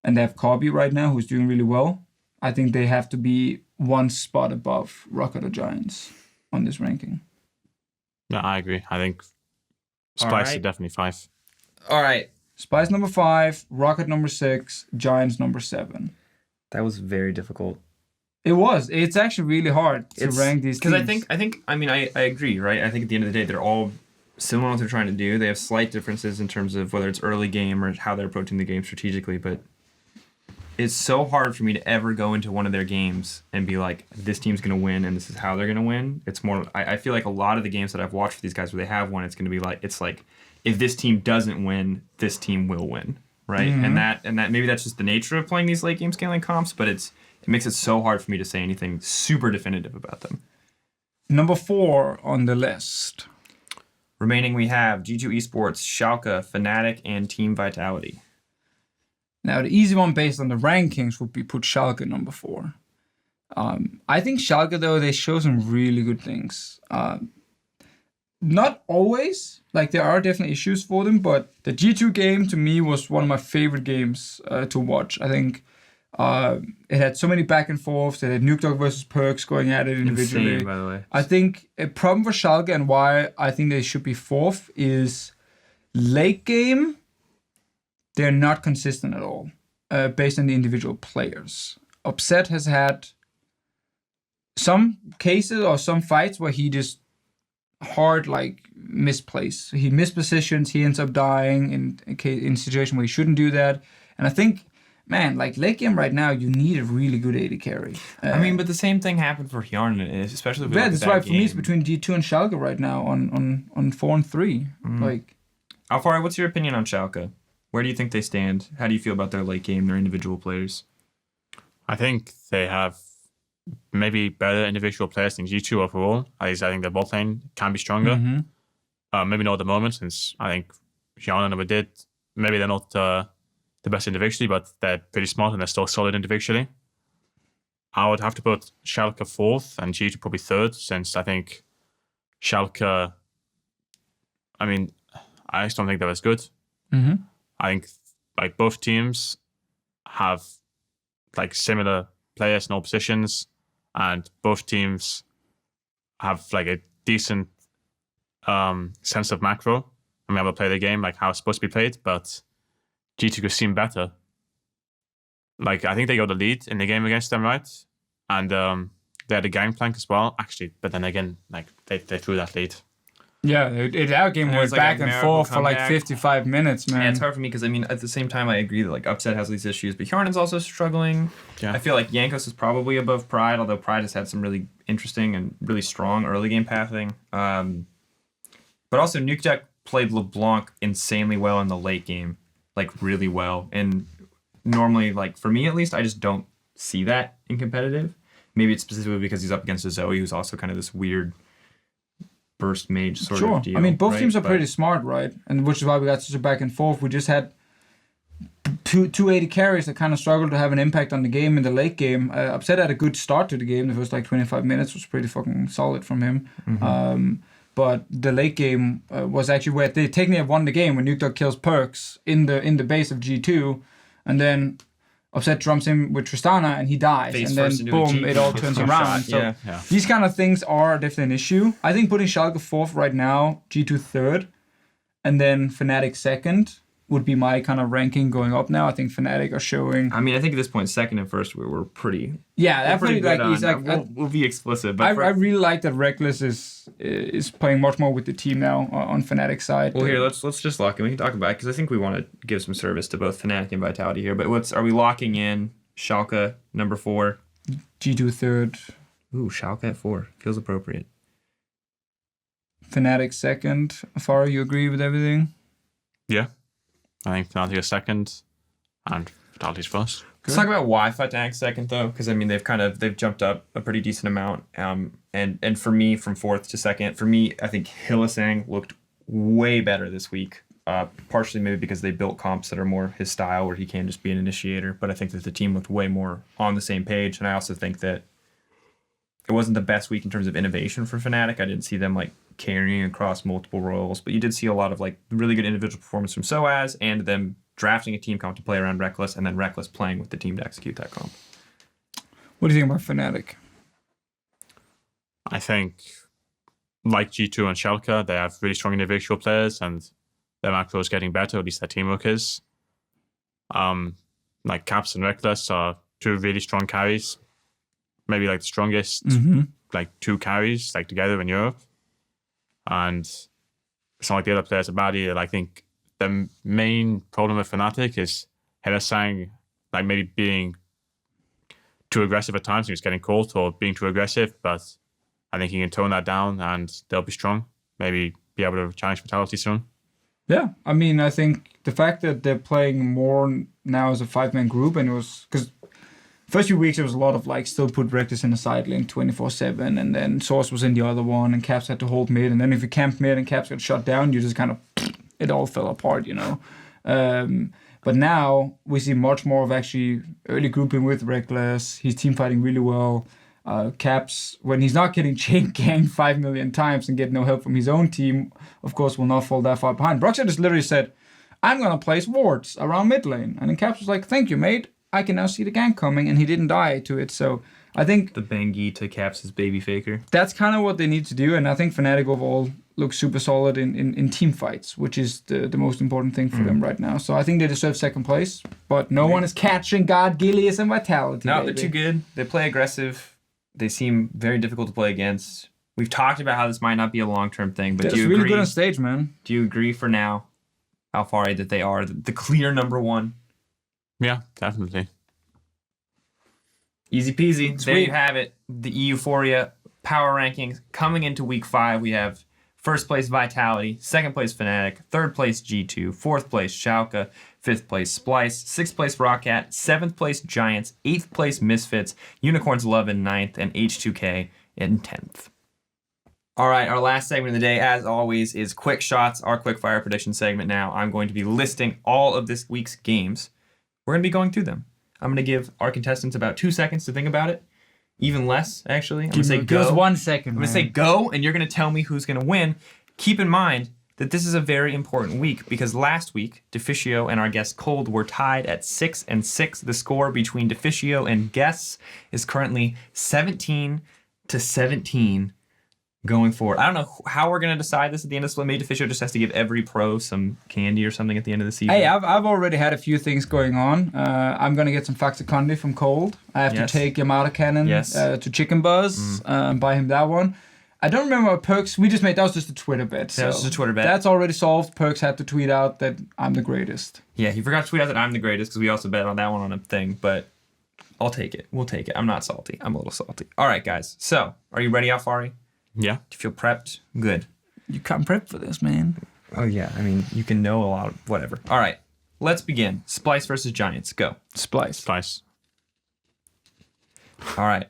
C: And they have Kabe right now, who's doing really well. I think they have to be one spot above Rocket or Giants on this ranking.
B: Yeah, I agree. I think Splice is definitely 5.
A: All right.
C: Splice number 5, Rocket number 6, Giants number 7.
A: That was very difficult.
C: It was. It's actually really hard to rank these teams.
A: Because I agree, right? I think at the end of the day, they're all similar in what they're trying to do. They have slight differences in terms of whether it's early game or how they're approaching the game strategically, but it's so hard for me to ever go into one of their games and be like, this team's going to win and this is how they're going to win. It's more, I feel like a lot of the games that I've watched for these guys where they have won, it's going to be like, if this team doesn't win, this team will win, right? Mm-hmm. And that maybe that's just the nature of playing these late game scaling comps, but it makes it so hard for me to say anything super definitive about them.
C: Number 4 on the list.
A: Remaining, we have G2 Esports, Schalke, Fnatic, and Team Vitality.
C: Now, the easy one based on the rankings would be put Schalke number 4. I think Schalke, though, they show some really good things. Not always. Like, there are definitely issues for them, but the G2 game, to me, was one of my favorite games to watch. I think it had so many back and forths. It had Nukedog versus Perks going at it individually.
A: Insane, by the way.
C: I think a problem for Schalke and why I think they should be 4th is late game, they're not consistent at all based on the individual players. Upset has had some cases or some fights where he just hard misplays. He mispositions, he ends up dying in a situation where he shouldn't do that. And I think, man, late game right now, you need a really good AD carry.
A: But the same thing happened for Hjarn, especially with
C: that's why for me it's between G2 and Schalke right now on 4 and 3.
A: Mm-hmm. Alphari, what's your opinion on Schalke? Where do you think they stand? How do you feel about their late game, their individual players?
B: I think they have maybe better individual players than G2 overall. I think their bot lane can be stronger. Mm-hmm. Maybe not at the moment, since I think Hjarn never did. Maybe they're not the best individually, but they're pretty smart and they're still solid individually. I would have to put Schalke 4th and G2 probably 3rd, since I think Schalke, I just don't think they're as good. Mm-hmm. I think both teams have similar players in all positions, and both teams have a decent sense of macro. How to play the game, how it's supposed to be played, but G2 could seem better. I think they got the lead in the game against them, right? And they had a gangplank as well, actually. But then again, they threw that lead.
C: Yeah, our game was back and forth for 55 minutes, man.
A: Yeah, it's hard for me because at the same time I agree that Upset has these issues, but Hjarn's also struggling. Yeah. I feel like Jankos is probably above Pride, although Pride has had some really interesting and really strong early game pathing. But also Nukedog played LeBlanc insanely well in the late game, really well. And normally, for me at least, I just don't see that in competitive. Maybe it's specifically because he's up against a Zoe, who's also kind of this weird burst mage sort of deal.
C: Both teams are pretty smart, right? And which is why we got such a back and forth. We just had two AD carries that kind of struggled to have an impact on the game in the late game. Upset had a good start to the game. The first 25 minutes was pretty fucking solid from him. Mm-hmm. But the late game was actually where they technically won the game when Nukedog kills Perks in the base of G2, and then Upset jumps in with Tristana and he dies, and then boom, it all turns around. So these kind of things are definitely an issue. I think putting Schalke 4th right now, G2 3rd, and then Fnatic 2nd would be my kind of ranking going up now. I think Fnatic are showing.
A: I think at this point, 2nd and 1st we're pretty.
C: Yeah, that's pretty good.
A: We'll be explicit. But
C: I really like that Reckless is playing much more with the team now on Fnatic's side.
A: Well, here let's just lock in. We can talk about it because I think we want to give some service to both Fnatic and Vitality here. But are we locking in Schalke number 4?
C: G2 3rd.
A: Ooh, Schalke at 4 feels appropriate.
C: Fnatic 2nd. Alphari, you agree with everything?
B: Yeah. I think Fnatic is 2nd and Vitality's 1st.
A: Let's talk about why Fnatic's 2nd though, because they've jumped up a pretty decent amount. And for me, from 4th to 2nd, for me, I think Hylissang looked way better this week. Partially maybe because they built comps that are more his style, where he can just be an initiator. But I think that the team looked way more on the same page, and I also think that it wasn't the best week in terms of innovation for Fnatic. I didn't see them carrying across multiple roles, but you did see a lot of really good individual performance from Soaz and them drafting a team comp to play around Reckless, and then Reckless playing with the team to execute that comp.
C: What do you think about Fnatic?
B: I think, like G2 and Schalke, they have really strong individual players, and their macro is getting better, at least their teamwork is. Caps and Reckless are 2 really strong carries. maybe like the strongest like 2 carries like together in Europe. And it's not like the other players are bad either. I think the main problem with Fnatic is Hylissang like maybe being too aggressive at times and he's getting caught, or being too aggressive, but I think he can tone that down and they'll be strong. Maybe be able to challenge Vitality soon.
C: Yeah, I mean, I think the fact that they're playing more now as a 5-man group, and it was because first few weeks there was a lot of like still put Reckless in the side lane 24/7, and then Source was in the other one, and Caps had to hold mid, and then if you camped mid and Caps got shut down, you just kind of it all fell apart, you know. But now we see much more of actually early grouping with Reckless. He's team fighting really well. Caps, when he's not getting chain ganged 5 million times and get no help from his own team, of course, will not fall that far behind. Broxah just literally said, I'm going to place wards around mid lane. And then Caps was like, thank you, mate. I can now see the gank coming. And he didn't die to it. So I think...
A: The Bengi to Caps' baby faker.
C: That's kind of what they need to do. And I think Fnatic overall looks super solid in team fights, which is the most important thing for them right now. So I think they deserve second place. But no one is catching God, Gilius, and Vitality.
A: No, they're too good. They play aggressive. They seem very difficult to play against. We've talked about how this might not be a long-term thing, but do you agree?
C: Really good on stage, man.
A: Do you agree for now, Alphari, that they are the clear number one?
B: Yeah, definitely.
A: Easy peasy.
C: Sweet.
A: There you have it. The EUphoria Power Rankings. Coming into week 5, we have first place Vitality, second place Fnatic, third place G2, fourth place Schalke, fifth place Splice, sixth place Roccat, seventh place Giants, eighth place Misfits, Unicorns Love in ninth, and H2K in 10th. All right, our last segment of the day, as always, is Quickshots, our quickfire prediction segment now. I'm going to be listing all of this week's games. We're going to be going through them. I'm going to give our contestants about 2 seconds to think about it. Even less, actually. I'm going to say go.
C: Just 1 second,
A: I'm going to say go, and you're going to tell me who's going to win. Keep in mind that this is a very important week because last week, Deficio and our guest Cold were tied at 6-6. The score between Deficio and guests is currently 17-17 going forward. I don't know how we're going to decide this at the end of the split. Maybe Deficio just has to give every pro some candy or something at the end of the season.
C: Hey, I've already had a few things going on. I'm going to get some Faxacondi from Cold. I have to take Yamada Cannon to Chicken Buzz and buy him that one. I don't remember what Perks, we just made, that was just a Twitter bet.
A: That was just a Twitter bet.
C: That's already solved. Perks had to tweet out that I'm the greatest.
A: Yeah, he forgot to tweet out that I'm the greatest because we also bet on that one on a thing, but I'll take it. We'll take it. I'm not salty. I'm a little salty. All right, guys. So, are you ready, Alphari?
B: Yeah.
A: Do you feel prepped? Good.
C: You can't prep for this, man.
A: Oh, yeah. I mean, you can know a lot of whatever. All right. Let's begin. Splice versus Giants. Go.
C: Splice.
A: All right.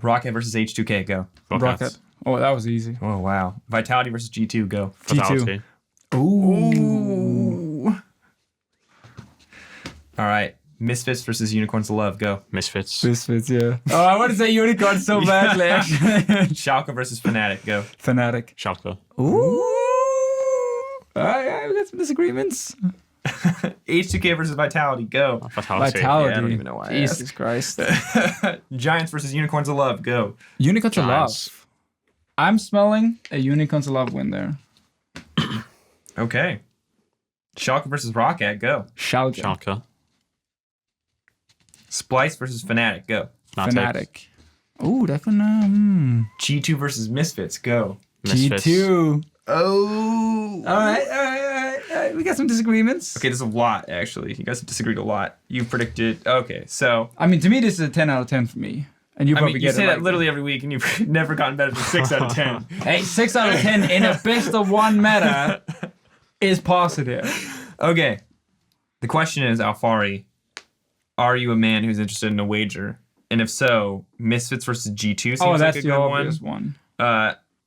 A: Rocket versus H2K. Go.
C: Rocket. Oh, that was easy.
A: Oh, wow. Vitality versus G2. Go.
B: Vitality.
C: Ooh.
A: All right. Misfits versus Unicorns of Love. Go.
B: Misfits.
C: Misfits, yeah. Oh, I want to say Unicorn so badly, actually.
A: Schalke versus Fnatic. Go.
C: Fnatic.
B: Schalke.
C: Ooh. We got some disagreements.
A: H2K versus Vitality. Go.
B: Vitality.
A: Yeah, I don't even know why.
C: Jesus Christ.
A: Giants versus Unicorns of Love. Go.
C: Unicorns of
B: Giants.
C: Love. I'm smelling a Unicorns of Love win there.
A: Okay. Schalke versus Roccat. Go.
B: Schalke.
A: Splice versus Fnatic. Go.
C: Fnatic. Ooh, definitely.
A: G2 versus Misfits. Go.
B: Misfits.
C: G2.
A: Oh.
C: All right. We got some disagreements.
A: Okay, there's a lot, actually. You guys have disagreed a lot. You predicted... Okay, so...
C: I mean, to me, this is a 10 out of 10 for me. And you probably
A: you say that
C: right.
A: literally every week, and you've never gotten better than 6 out of 10.
C: Hey, 6 out of 10 in a best of 1 meta is positive.
A: Okay. The question is, Alphari, are you a man who's interested in a wager? And if so, Misfits versus G2 seems like a good
C: one.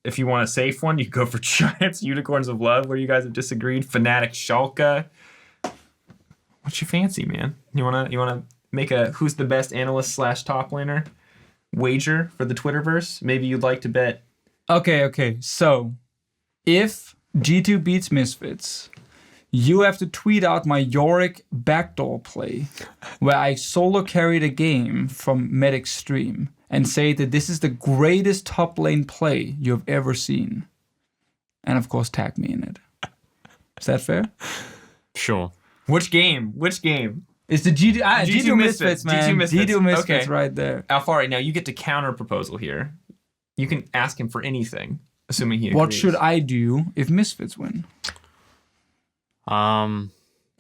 A: If you want a safe one, you go for Giants, Unicorns of Love, where you guys have disagreed. Fnatic, Schalke. What's your fancy, man? You wanna make a who's the best analyst / top laner wager for the Twitterverse? Maybe you'd like to bet.
C: Okay. So, if G2 beats Misfits, you have to tweet out my Yorick backdoor play, where I solo carried a game from Medic stream, and say that this is the greatest top lane play you have ever seen. And of course, tag me in it. Is that fair?
B: Sure.
A: Which game?
C: It's the G2 Misfits, man.
A: G2 Misfits.
C: G2 Misfits
A: Okay.
C: right there.
A: Alphari, now you get to counter proposal here. You can ask him for anything, assuming he agrees.
C: What should I do if Misfits win?
B: I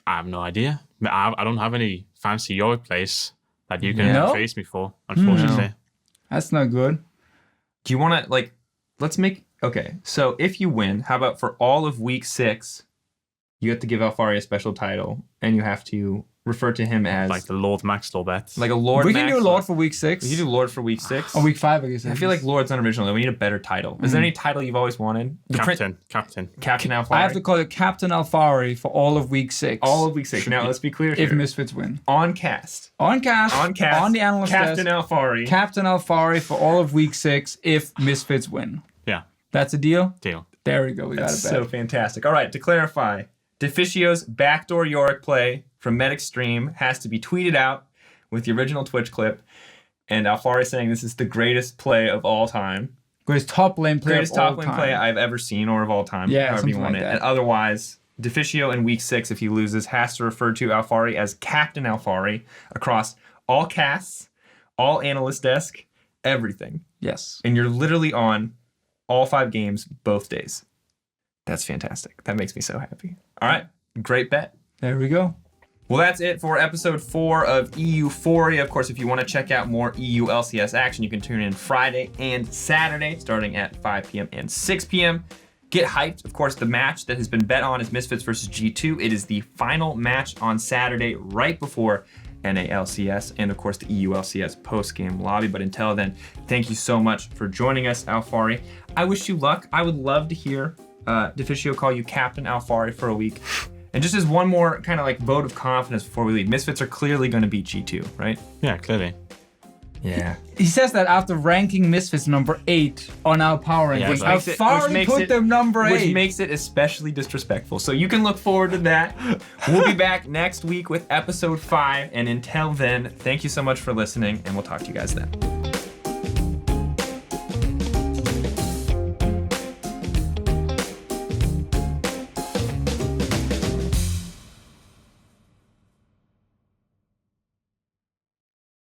B: have no idea. I don't have any fancy Yorick plays that you can
C: No?
B: praise me for, unfortunately.
C: That's not good.
A: Do you want to, let's make... Okay, so if you win, how about for all of week 6, you have to give Alphari a special title, and you have to refer to him as...
B: Like the Lord Max Lobet.
A: Like a Lord
C: We can
A: Max.
C: do Lord for week 6.
A: We can do Lord for week 6.
C: Or week 5, I guess.
A: I feel like Lord's unoriginal, though. We need a better title. Is there any title you've always wanted?
B: Captain.
A: Captain Alphari.
C: I have to call it Captain Alphari for all of week 6.
A: All of week 6. Now, let's be clear here.
C: If Misfits win.
A: On cast.
C: On cast.
A: On cast.
C: On the analyst
A: Captain
C: desk.
A: Alphari.
C: Captain Alphari for all of week 6 if Misfits win.
B: Yeah.
C: That's a deal?
B: Deal.
C: There we go. We got
A: That's
C: it
A: so
C: back.
A: fantastic. All right, to clarify, Deficio's backdoor Yorick play from Medic Stream has to be tweeted out with the original Twitch clip, and Alphari saying this is the greatest play of all time.
C: Greatest top lane play
A: Greatest
C: of all
A: top lane
C: time.
A: play I've ever seen or of all time.
C: Yeah,
A: however you
C: something
A: want
C: like
A: it.
C: that.
A: And otherwise, Deficio in week 6, if he loses, has to refer to Alphari as Captain Alphari across all casts, all analyst desk, everything.
C: Yes.
A: And you're literally on all 5 games both days. That's fantastic. That makes me so happy. All right, great bet.
C: There we go.
A: Well, that's it for episode 4 of EUphoria. Of course, if you want to check out more EU LCS action, you can tune in Friday and Saturday, starting at 5 p.m. and 6 p.m. Get hyped. Of course, the match that has been bet on is Misfits versus G2. It is the final match on Saturday, right before NALCS, and of course the EU LCS post-game lobby. But until then, thank you so much for joining us, Alphari. I wish you luck. I would love to hear Deficio call you Captain Alphari for a week. And just as one more kind of like vote of confidence before we leave, Misfits are clearly going to beat G2, right?
B: Yeah, clearly.
A: Yeah.
C: He says that after ranking Misfits number 8 on our power
B: Yeah,
C: rankings.
B: but-
C: How
A: Which
C: far he
A: makes
C: put
A: it-
C: them number 8.
A: Which makes it especially disrespectful. So you can look forward to that. We'll be back next week with episode 5. And until then, thank you so much for listening, and we'll talk to you guys then.